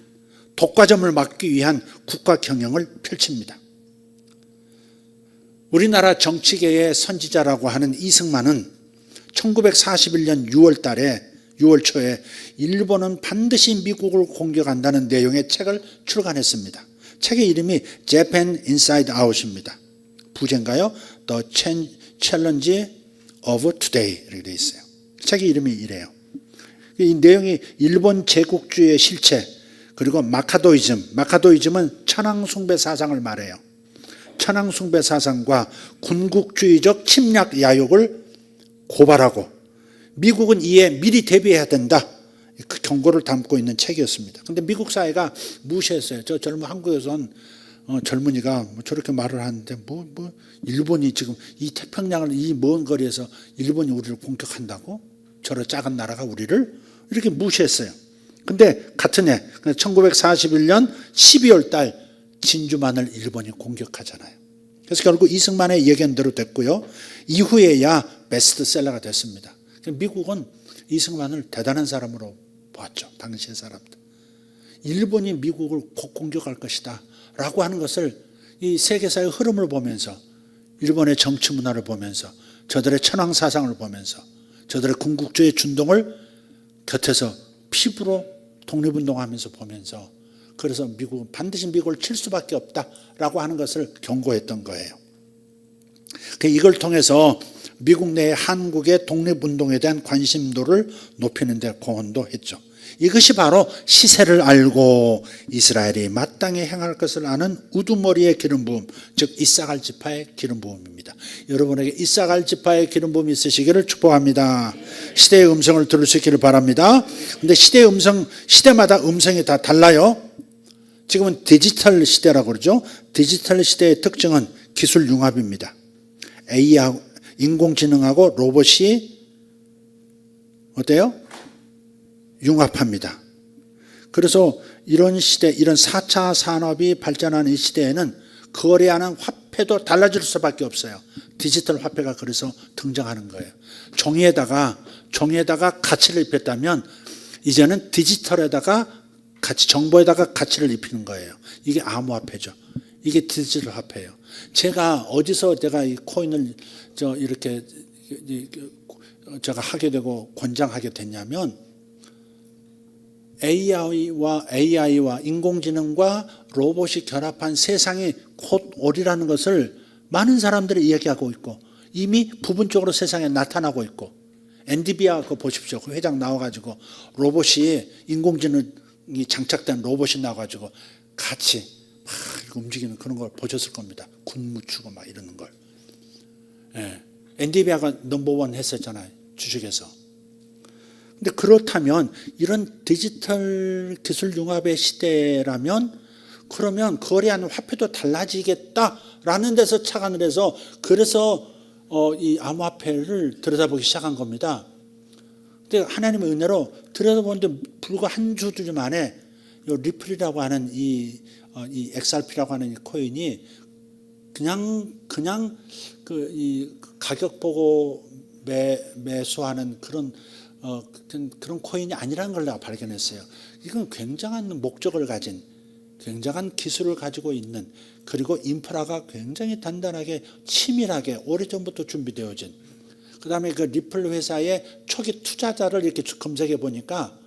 독과점을 막기 위한 국가 경영을 펼칩니다. 우리나라 정치계의 선지자라고 하는 이승만은 1941년 6월 초에 일본은 반드시 미국을 공격한다는 내용의 책을 출간했습니다. 책의 이름이 Japan Inside Out입니다. 부제인가요? The Challenge of Today 이렇게 되어 있어요. 책의 이름이 이래요. 이 내용이 일본 제국주의의 실체, 그리고 마카도이즘은 천황숭배 사상을 말해요. 천황숭배 사상과 군국주의적 침략 야욕을 고발하고 미국은 이에 미리 대비해야 된다. 그 경고를 담고 있는 책이었습니다. 그런데 미국 사회가 무시했어요. 저 젊은 한국에선 젊은이가 뭐 저렇게 말을 하는데 뭐 일본이 지금 이 태평양을 이 먼 거리에서 일본이 우리를 공격한다고? 저런 작은 나라가 우리를 이렇게 무시했어요. 근데 같은 해 1941년 12월 달 진주만을 일본이 공격하잖아요. 그래서 결국 이승만의 예견대로 됐고요. 이후에야 베스트셀러가 됐습니다. 미국은 이승만을 대단한 사람으로 보았죠. 당시의 사람들. 일본이 미국을 곧 공격할 것이다 라고 하는 것을 이 세계사의 흐름을 보면서 일본의 정치 문화를 보면서 저들의 천황 사상을 보면서 저들의 군국주의 준동을 곁에서 피부로 독립운동하면서 보면서 그래서 미국은 반드시 미국을 칠 수밖에 없다라고 하는 것을 경고했던 거예요. 이걸 통해서 미국 내 한국의 독립운동에 대한 관심도를 높이는 데 공헌도 했죠. 이것이 바로 시세를 알고 이스라엘이 마땅히 행할 것을 아는 우두머리의 기름 부음, 즉 이사갈 지파의 기름 부음입니다. 여러분에게 이사갈 지파의 기름 부음이 있으시기를 축복합니다. 시대의 음성을 들을 수 있기를 바랍니다. 그런데 시대마다 음성이 다 달라요. 지금은 디지털 시대라고 그러죠. 디지털 시대의 특징은 기술 융합입니다. AI하고 인공지능하고 로봇이 어때요? 융합합니다. 그래서 이런 시대, 이런 4차 산업이 발전하는 이 시대에는 거래하는 화폐도 달라질 수밖에 없어요. 디지털 화폐가 그래서 등장하는 거예요. 종이에다가 가치를 입혔다면 이제는 디지털에다가 정보에다가 가치를 입히는 거예요. 이게 암호화폐죠. 이게 디지털 화폐예요. 제가 이 코인을 이렇게 제가 하게 되고 권장하게 됐냐면 AI와 인공지능과 로봇이 결합한 세상이 곧 오리라는 것을 많은 사람들이 이야기하고 있고 이미 부분적으로 세상에 나타나고 있고 엔디비아 그거 보십시오. 그 회장 나와가지고 로봇이 인공지능이 장착된 로봇이 나와가지고 같이 막 움직이는 그런 걸 보셨을 겁니다. 군무추고 막 이러는 걸. 예. 엔디비아가 넘버원 했었잖아요. 주식에서. 근데 그렇다면 이런 디지털 기술 융합의 시대라면 그러면 거래하는 화폐도 달라지겠다라는 데서 착안을 해서 그래서 이 암호화폐를 들여다보기 시작한 겁니다. 근데 하나님의 은혜로 들여다보는데 불과 한 주 만에 이 리플이라고 하는 이 XRP라고 하는 이 코인이 그냥 이 가격 보고 매수하는 그런 코인이 아니라는 걸 내가 발견했어요. 이건 굉장한 목적을 가진, 굉장한 기술을 가지고 있는, 그리고 인프라가 굉장히 단단하게 치밀하게 오래전부터 준비되어진, 그 다음에 그 리플 회사의 초기 투자자를 이렇게 검색해 보니까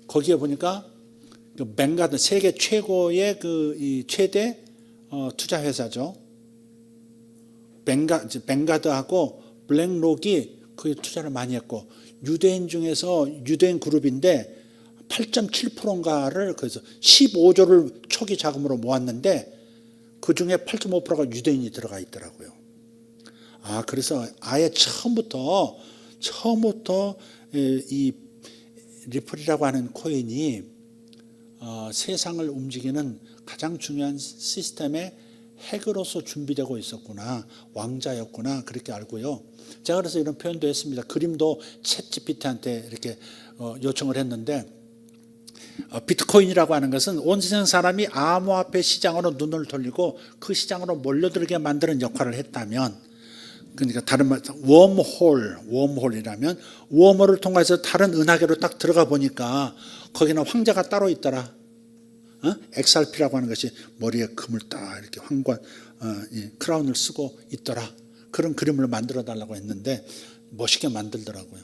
거기에 보니까 그 뱅가드, 세계 최고의 이 최대 투자 회사죠. 뱅가드하고 블랙록이 거기 투자를 많이 했고, 유대인 중에서 유대인 그룹인데 8.7%인가를 그래서 15조를 초기 자금으로 모았는데 그 중에 8.5%가 유대인이 들어가 있더라고요. 그래서 아예 처음부터 이 리플이라고 하는 코인이 세상을 움직이는 가장 중요한 시스템의 핵으로서 준비되고 있었구나, 왕자였구나, 그렇게 알고요. 제가 그래서 이런 표현도 했습니다. 그림도 챗GPT한테 이렇게 요청을 했는데, 비트코인이라고 하는 것은 온 세상 사람이 암호화폐 시장으로 눈을 돌리고 그 시장으로 몰려들게 만드는 역할을 했다면, 그러니까 다른 말, 웜홀이라면 웜홀을 통해서 다른 은하계로 딱 들어가 보니까 거기는 황제가 따로 있더라. XRP라고 하는 것이 머리에 금을 딱 이렇게 황관 크라운을 쓰고 있더라. 그런 그림을 만들어 달라고 했는데 멋있게 만들더라고요.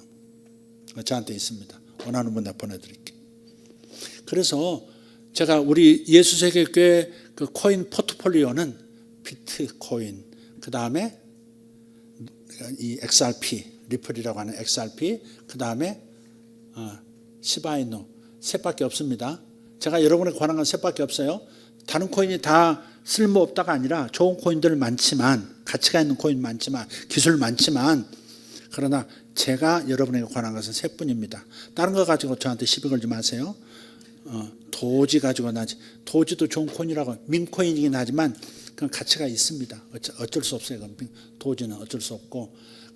저한테 있습니다. 원하는 분 내가 보내드릴게요. 그래서 제가 우리 예수세계교회 그 코인 포트폴리오는 비트코인, 그 다음에 이 XRP, 리플이라고 하는 XRP, 그 다음에 시바이누 셋밖에 없습니다. 제가 여러분에게 권한 건 셋밖에 없어요. 다른 코인이 다 쓸모없다가 아니라 좋은 코인들 많지만, 가치가 있는 코인 많지만, 기술 많지만, 그러나 제가 여러분에게 권한 것은 셋뿐입니다. 다른 거 가지고 저한테 시비 걸지 마세요. 도지 가지고 나지. 도지도 좋은 코인이라고, 민코인이긴 하지만 그건 가치가 있습니다. 어쩔 수 없어요. 도지는 어쩔 수 없고,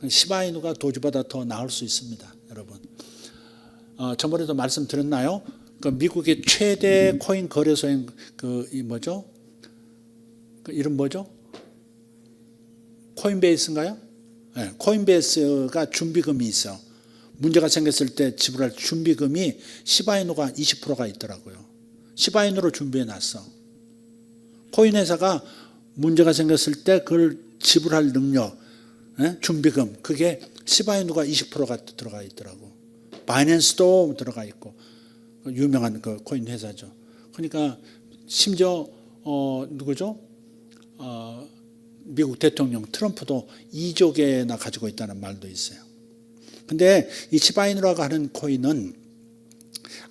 시바이누가 도지보다 더 나을 수 있습니다. 여러분, 저번에도 말씀드렸나요? 그 미국의 최대 코인 거래소인 이 뭐죠? 그 이름 뭐죠? 코인베이스인가요? 네, 코인베이스가 준비금이 있어. 문제가 생겼을 때 지불할 준비금이 시바이누가 20%가 있더라고요. 시바이누로 준비해 놨어. 코인 회사가 문제가 생겼을 때 그걸 지불할 능력, 준비금, 그게 시바이누가 20%가 들어가 있더라고. 바이낸스도 들어가 있고, 유명한 그 코인 회사죠. 그러니까 심지어 누구죠? 미국 대통령 트럼프도 2조 개나 가지고 있다는 말도 있어요. 근데 이 시바이누라고 하는 코인은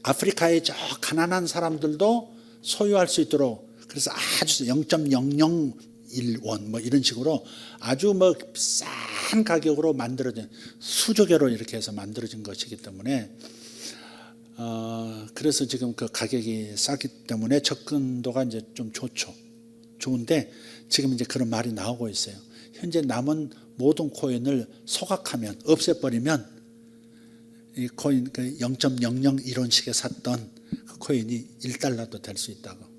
아프리카의 저 가난한 사람들도 소유할 수 있도록, 그래서 아주 0.001원 뭐 이런 식으로 아주 뭐 싼 가격으로 만들어진, 수조 개로 이렇게 해서 만들어진 것이기 때문에 그래서 지금 그 가격이 싸기 때문에 접근도가 이제 좀 좋은데, 지금 이제 그런 말이 나오고 있어요. 현재 남은 모든 코인을 소각하면, 없애버리면 이 코인 0.001원씩에 샀던 그 코인이 1달러도 될 수 있다고.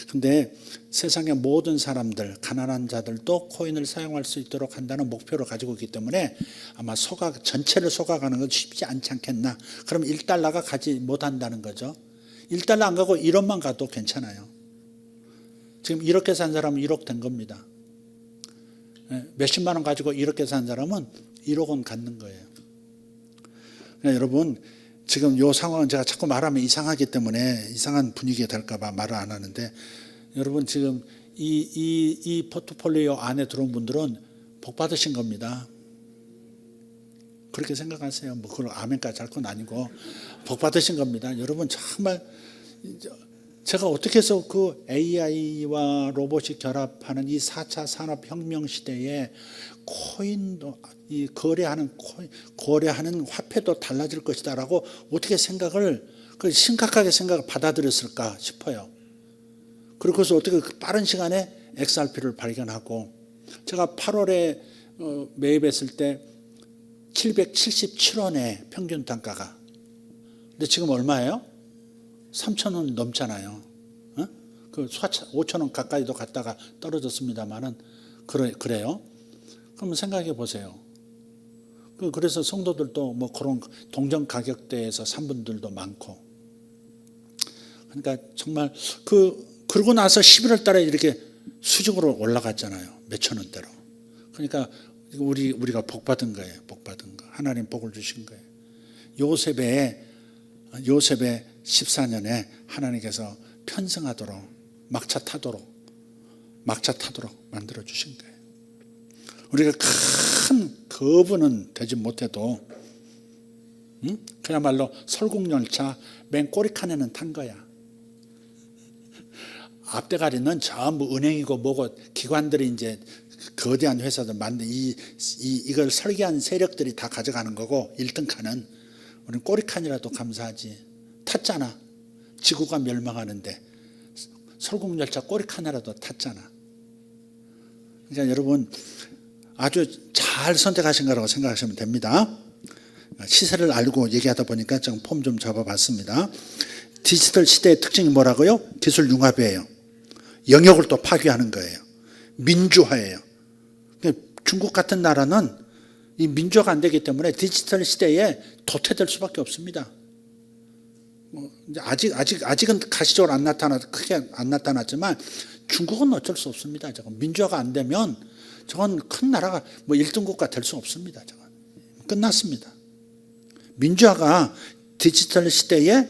근데 세상의 모든 사람들, 가난한 자들도 코인을 사용할 수 있도록 한다는 목표를 가지고 있기 때문에 아마 전체를 소각하는 건 쉽지 않지 않겠나. 그럼 1달러가 가지 못한다는 거죠. 1달러 안 가고 1원만 가도 괜찮아요. 지금 이렇게 산 사람은 1억 된 겁니다. 몇십만 원 가지고 이렇게 산 사람은 1억 원 갖는 거예요. 그러니까 여러분, 지금 이 상황은 제가 자꾸 말하면 이상하기 때문에 이상한 분위기가 될까 봐 말을 안 하는데, 여러분 지금 이 포트폴리오 안에 들어온 분들은 복 받으신 겁니다. 그렇게 생각하세요. 뭐 그걸 아멘까지 할 건 아니고 복 받으신 겁니다. 여러분 정말 제가 어떻게 해서 그 AI와 로봇이 결합하는 이 4차 산업혁명 시대에 코인도, 이 거래하는 화폐도 달라질 것이다라고 어떻게 생각을, 심각하게 생각을 받아들였을까 싶어요. 그리고 그래서 어떻게 빠른 시간에 XRP를 발견하고, 제가 8월에 매입했을 때 777원의 평균 단가가, 근데 지금 얼마예요? 3,000원 넘잖아요. 그 5,000원 가까이도 갔다가 떨어졌습니다만은 그래요. 그러면 생각해 보세요. 그래서 성도들도 뭐 그런 동전 가격대에서 산 분들도 많고, 그러니까 정말 그러고 나서 11월 달에 이렇게 수직으로 올라갔잖아요. 몇천 원대로. 그러니까 우리가 복 받은 거예요. 복 받은 거. 하나님 복을 주신 거예요. 요셉의 14년에 하나님께서 편승하도록, 막차 타도록 만들어 주신 거예요. 우리가 큰 거부는 되지 못해도 그야말로 설국열차 맨 꼬리칸에는 탄 거야. 앞대가리는 전부 은행이고 뭐고 기관들이 이제 거대한 회사들 만든 이걸 설계한 세력들이 다 가져가는 거고, 1등 칸은 우리는 꼬리칸이라도 감사하지. 탔잖아. 지구가 멸망하는데 설국열차 꼬리칸이라도 탔잖아. 그러니까 여러분 아주 잘 선택하신 거라고 생각하시면 됩니다. 시세를 알고 얘기하다 보니까 좀 폼 좀 잡아봤습니다. 디지털 시대의 특징이 뭐라고요? 기술 융합이에요. 영역을 또 파괴하는 거예요. 민주화예요. 중국 같은 나라는 이 민주화가 안 되기 때문에 디지털 시대에 도태될 수밖에 없습니다. 아직은 가시적으로 크게 안 나타났지만 중국은 어쩔 수 없습니다. 저건 민주화가 안 되면 저건 큰 나라가 뭐 1등 국가 될 수 없습니다. 저건 끝났습니다. 민주화가 디지털 시대의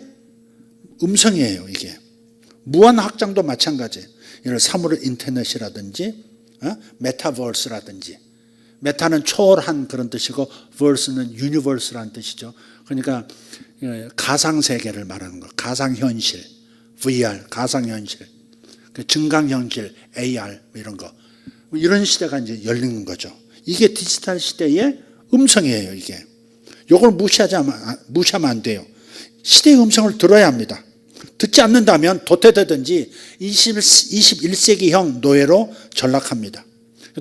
음성이에요. 이게 무한 확장도 마찬가지. 예를 사물 인터넷이라든지 메타버스라든지, 메타는 초월한 그런 뜻이고 버스는 유니버스라는 뜻이죠. 그러니까 가상세계를 말하는 거, 가상현실, VR, 가상현실, 증강현실, AR 이런 거, 이런 시대가 이제 열리는 거죠. 이게 디지털 시대의 음성이에요. 이게 이걸 무시하면 안 돼요. 시대의 음성을 들어야 합니다. 듣지 않는다면 도태되든지 21세기형 노예로 전락합니다.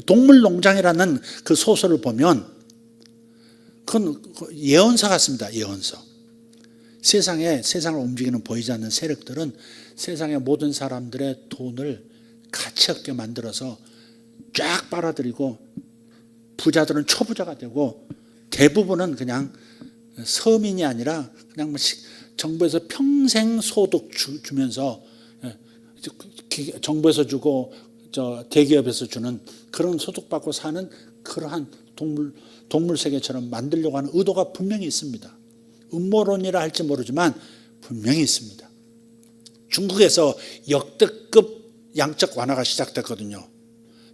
동물농장이라는 그 소설을 보면 그건 예언서 같습니다. 예언서. 세상을 움직이는 보이지 않는 세력들은 세상의 모든 사람들의 돈을 가치 없게 만들어서 쫙 빨아들이고 부자들은 초부자가 되고 대부분은 그냥 서민이 아니라 그냥 정부에서 평생 소득 주면서 정부에서 주고 대기업에서 주는 그런 소득 받고 사는 그러한 동물 세계처럼 만들려고 하는 의도가 분명히 있습니다. 음모론이라 할지 모르지만 분명히 있습니다. 중국에서 역대급 양적 완화가 시작됐거든요.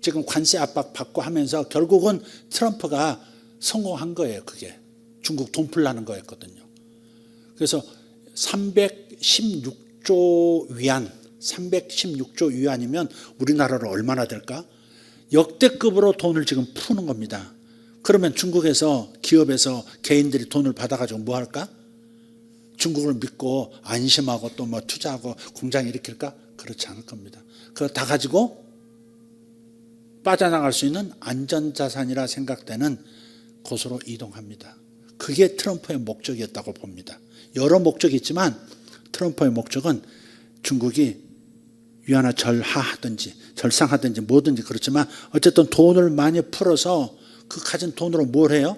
지금 관세 압박 받고 하면서 결국은 트럼프가 성공한 거예요. 그게 중국 돈 풀라는 거였거든요. 그래서 316조 위안이면 우리나라로 얼마나 될까? 역대급으로 돈을 지금 푸는 겁니다. 그러면 중국에서 기업에서 개인들이 돈을 받아가지고 뭐 할까? 중국을 믿고 안심하고 또 뭐 투자하고 공장 일으킬까? 그렇지 않을 겁니다. 그거 다 가지고 빠져나갈 수 있는 안전자산이라 생각되는 곳으로 이동합니다. 그게 트럼프의 목적이었다고 봅니다. 여러 목적이 있지만 트럼프의 목적은 중국이 위안화 절하하든지 절상하든지 뭐든지 그렇지만 어쨌든 돈을 많이 풀어서 그 가진 돈으로 뭘 해요?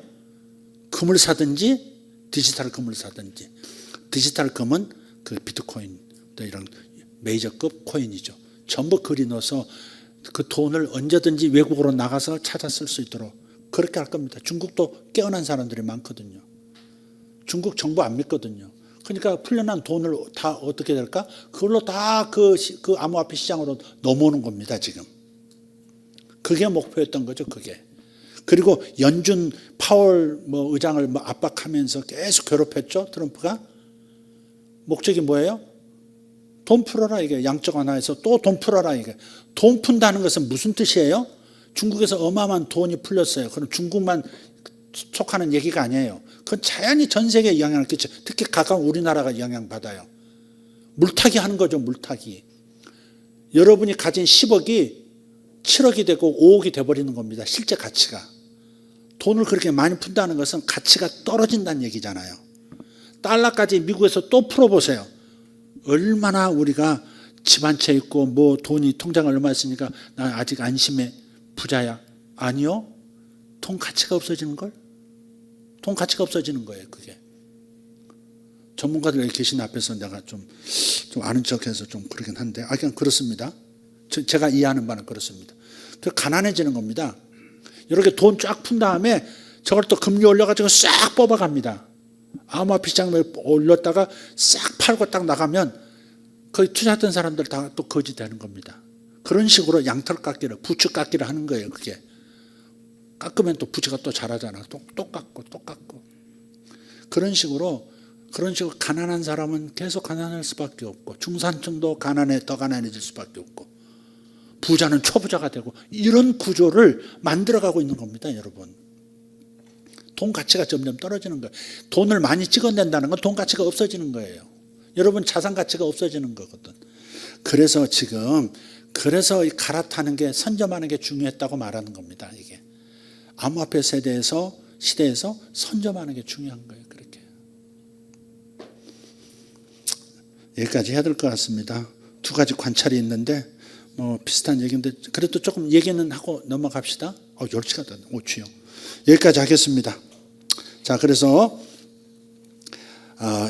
금을 사든지 디지털 금을 사든지. 디지털 금은 그 비트코인 이런 메이저급 코인이죠. 전부 그리 넣어서 그 돈을 언제든지 외국으로 나가서 찾아 쓸 수 있도록 그렇게 할 겁니다. 중국도 깨어난 사람들이 많거든요. 중국 정부 안 믿거든요. 그러니까 풀려난 돈을 다 어떻게 될까? 그걸로 다 그 암호화폐 시장으로 넘어오는 겁니다. 지금. 그게 목표였던 거죠. 그게. 그리고 연준 파월 의장을 압박하면서 계속 괴롭혔죠. 트럼프가. 목적이 뭐예요? 돈 풀어라 이게. 양적 완화해서 또 돈 풀어라 이게. 돈 푼다는 것은 무슨 뜻이에요? 중국에서 어마어마한 돈이 풀렸어요. 그럼 중국만 속하는 얘기가 아니에요. 그건 자연히 전 세계에 영향을 끼쳐. 특히 가까운 우리나라가 영향받아요. 물타기 하는 거죠. 물타기. 여러분이 가진 10억이 7억이 되고 5억이 돼버리는 겁니다. 실제 가치가. 돈을 그렇게 많이 푼다는 것은 가치가 떨어진다는 얘기잖아요. 달러까지 미국에서 또 풀어보세요. 얼마나 우리가 집 한 채 있고 뭐 돈이 통장에 얼마 있으니까 나 아직 안심해 부자야. 아니요. 돈 가치가 없어지는 걸? 돈 가치가 없어지는 거예요. 그게. 전문가들 계신 앞에서 내가 좀 아는 척해서 좀 그러긴 한데 그냥 그렇습니다. 제가 이해하는 바는 그렇습니다. 가난해지는 겁니다. 이렇게 돈 쫙 푼 다음에 저걸 또 금리 올려가지고 싹 뽑아갑니다. 암호화폐 시장에 올렸다가 싹 팔고 딱 나가면 거기 투자했던 사람들 다 또 거지 되는 겁니다. 그런 식으로 양털 깎기를, 부추 깎기를 하는 거예요. 그게. 깎으면 또 부추가 또 자라잖아. 또 깎고 또 깎고. 그런 식으로 가난한 사람은 계속 가난할 수밖에 없고 중산층도 더 가난해질 수밖에 없고 부자는 초부자가 되고 이런 구조를 만들어가고 있는 겁니다. 여러분. 돈 가치가 점점 떨어지는 거예요. 돈을 많이 찍어낸다는 건 돈 가치가 없어지는 거예요. 여러분 자산 가치가 없어지는 거거든. 그래서 갈아타는 게 선점하는 게 중요했다고 말하는 겁니다. 이게 암호화폐 시대에서 선점하는 게 중요한 거예요. 그렇게 여기까지 해야 될 것 같습니다. 두 가지 관찰이 있는데 비슷한 얘기인데 그래도 조금 얘기는 하고 넘어갑시다. 10시가 됐네. 오추요. 여기까지 하겠습니다. 자, 그래서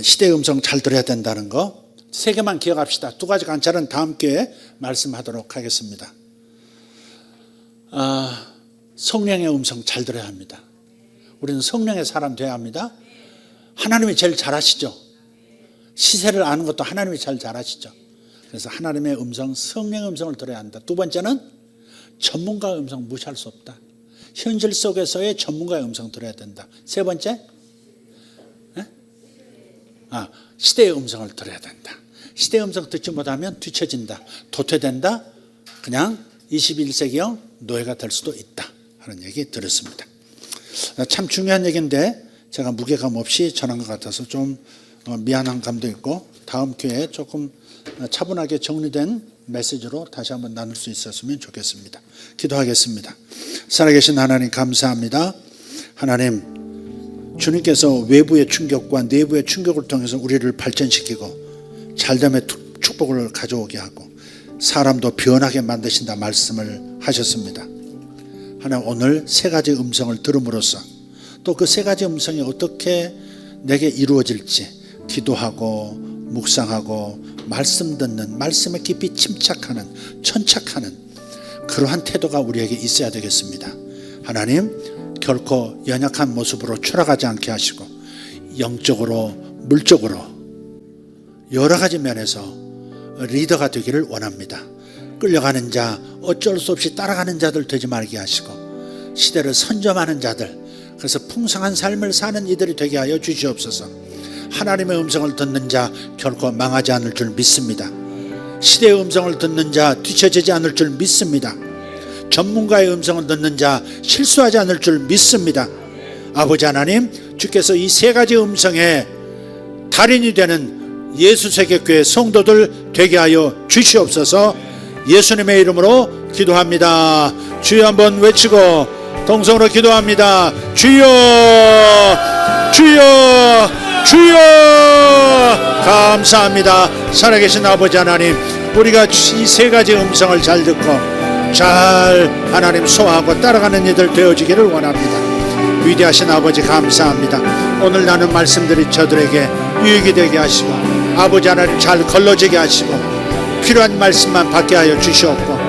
시대의 음성 잘 들어야 된다는 거 세 개만 기억합시다. 두 가지 관찰은 다음 기회에 말씀하도록 하겠습니다. 성령의 음성 잘 들어야 합니다. 우리는 성령의 사람 돼야 합니다. 하나님이 제일 잘 아시죠. 시세를 아는 것도 하나님이 잘 아시죠. 그래서 하나님의 음성, 성령의 음성을 들어야 한다. 두 번째는 전문가의 음성 무시할 수 없다. 현실 속에서의 전문가의 음성 들어야 된다. 세 번째, 시대의 음성을 들어야 된다. 시대의 음성 듣지 못하면 뒤처진다, 도태된다, 그냥 21세기형 노예가 될 수도 있다 하는 얘기 들었습니다. 참 중요한 얘기인데 제가 무게감 없이 전한 것 같아서 좀 미안한 감도 있고 다음 기회에 조금 차분하게 정리된 메시지로 다시 한번 나눌 수 있었으면 좋겠습니다. 기도하겠습니다. 살아계신 하나님 감사합니다. 하나님, 주님께서 외부의 충격과 내부의 충격을 통해서 우리를 발전시키고 잘됨의 축복을 가져오게 하고 사람도 변하게 만드신다 말씀을 하셨습니다. 하나님, 오늘 세 가지 음성을 들음으로써 또 그 세 가지 음성이 어떻게 내게 이루어질지 기도하고 묵상하고 말씀 듣는, 말씀에 깊이 침착하는, 천착하는 그러한 태도가 우리에게 있어야 되겠습니다. 하나님, 결코 연약한 모습으로 추락하지 않게 하시고 영적으로, 물적으로 여러 가지 면에서 리더가 되기를 원합니다. 끌려가는 자, 어쩔 수 없이 따라가는 자들 되지 말게 하시고 시대를 선점하는 자들, 그래서 풍성한 삶을 사는 이들이 되게 하여 주시옵소서. 하나님의 음성을 듣는 자 결코 망하지 않을 줄 믿습니다. 시대의 음성을 듣는 자 뒤처지지 않을 줄 믿습니다. 전문가의 음성을 듣는 자 실수하지 않을 줄 믿습니다. 아버지 하나님, 주께서 이 세 가지 음성의 달인이 되는 예수세계교회 성도들 되게 하여 주시옵소서. 예수님의 이름으로 기도합니다. 주여 한번 외치고 동성으로 기도합니다. 주여, 주여, 주여. 감사합니다. 살아계신 아버지 하나님, 우리가 이 세 가지 음성을 잘 듣고 잘 하나님 소화하고 따라가는 이들 되어지기를 원합니다. 위대하신 아버지 감사합니다. 오늘 나눈 말씀들이 저들에게 유익이 되게 하시고 아버지 하나님 잘 걸러지게 하시고 필요한 말씀만 받게 하여 주시옵고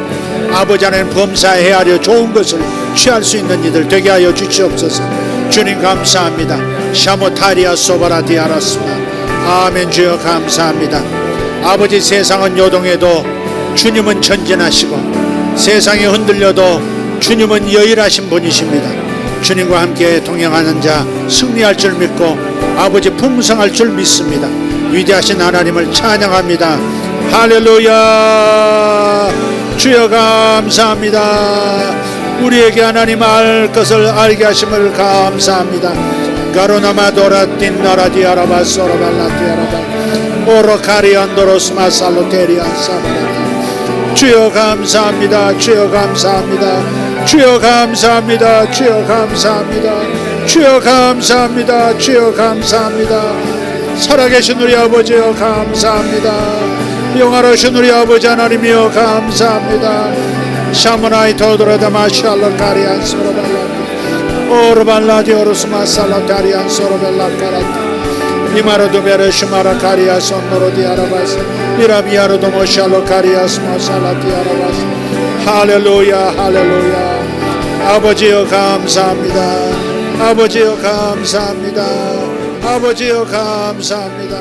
아버지 하나님 범사에 헤아려 좋은 것을 취할 수 있는 이들 되게 하여 주시옵소서. 주님 감사합니다. 샤모타리아 소바라 디아라스마. 아멘. 주여 감사합니다. 아버지, 세상은 요동해도 주님은 전진하시고 세상이 흔들려도 주님은 여일하신 분이십니다. 주님과 함께 동행하는 자 승리할 줄 믿고 아버지 풍성할 줄 믿습니다. 위대하신 하나님을 찬양합니다. 할렐루야. 주여 감사합니다. 우리에게 하나님 알 것을 알게 하심을 감사합니다. 가로나마도라 틴나라디아라바 소라발라디아라바 오로카리안도로스마 살로테리안 사바라. 주여 감사합니다. 주여 감사합니다. 주여 감사합니다. 주여 감사합니다. 주여 감사합니다. 주여 감사합니다. 살아계신 우리 아버지여 감사합니다. 영화로우신 우리 아버지 하나님이여 감사합니다. 샤모나이 토드라다 마샬로 카리안 소로벨라 오르발라디 오르스마 살라카리안 소로벨라 카라타 이마로도 베르시마라 카리아 손노로디 아라바스 이라비아로도 모샬로 카리아스 모살라디 아라바스. 할렐루야, 할렐루야. 아버지여 감사합니다. 아버지여 감사합니다. 아버지여 감사합니다.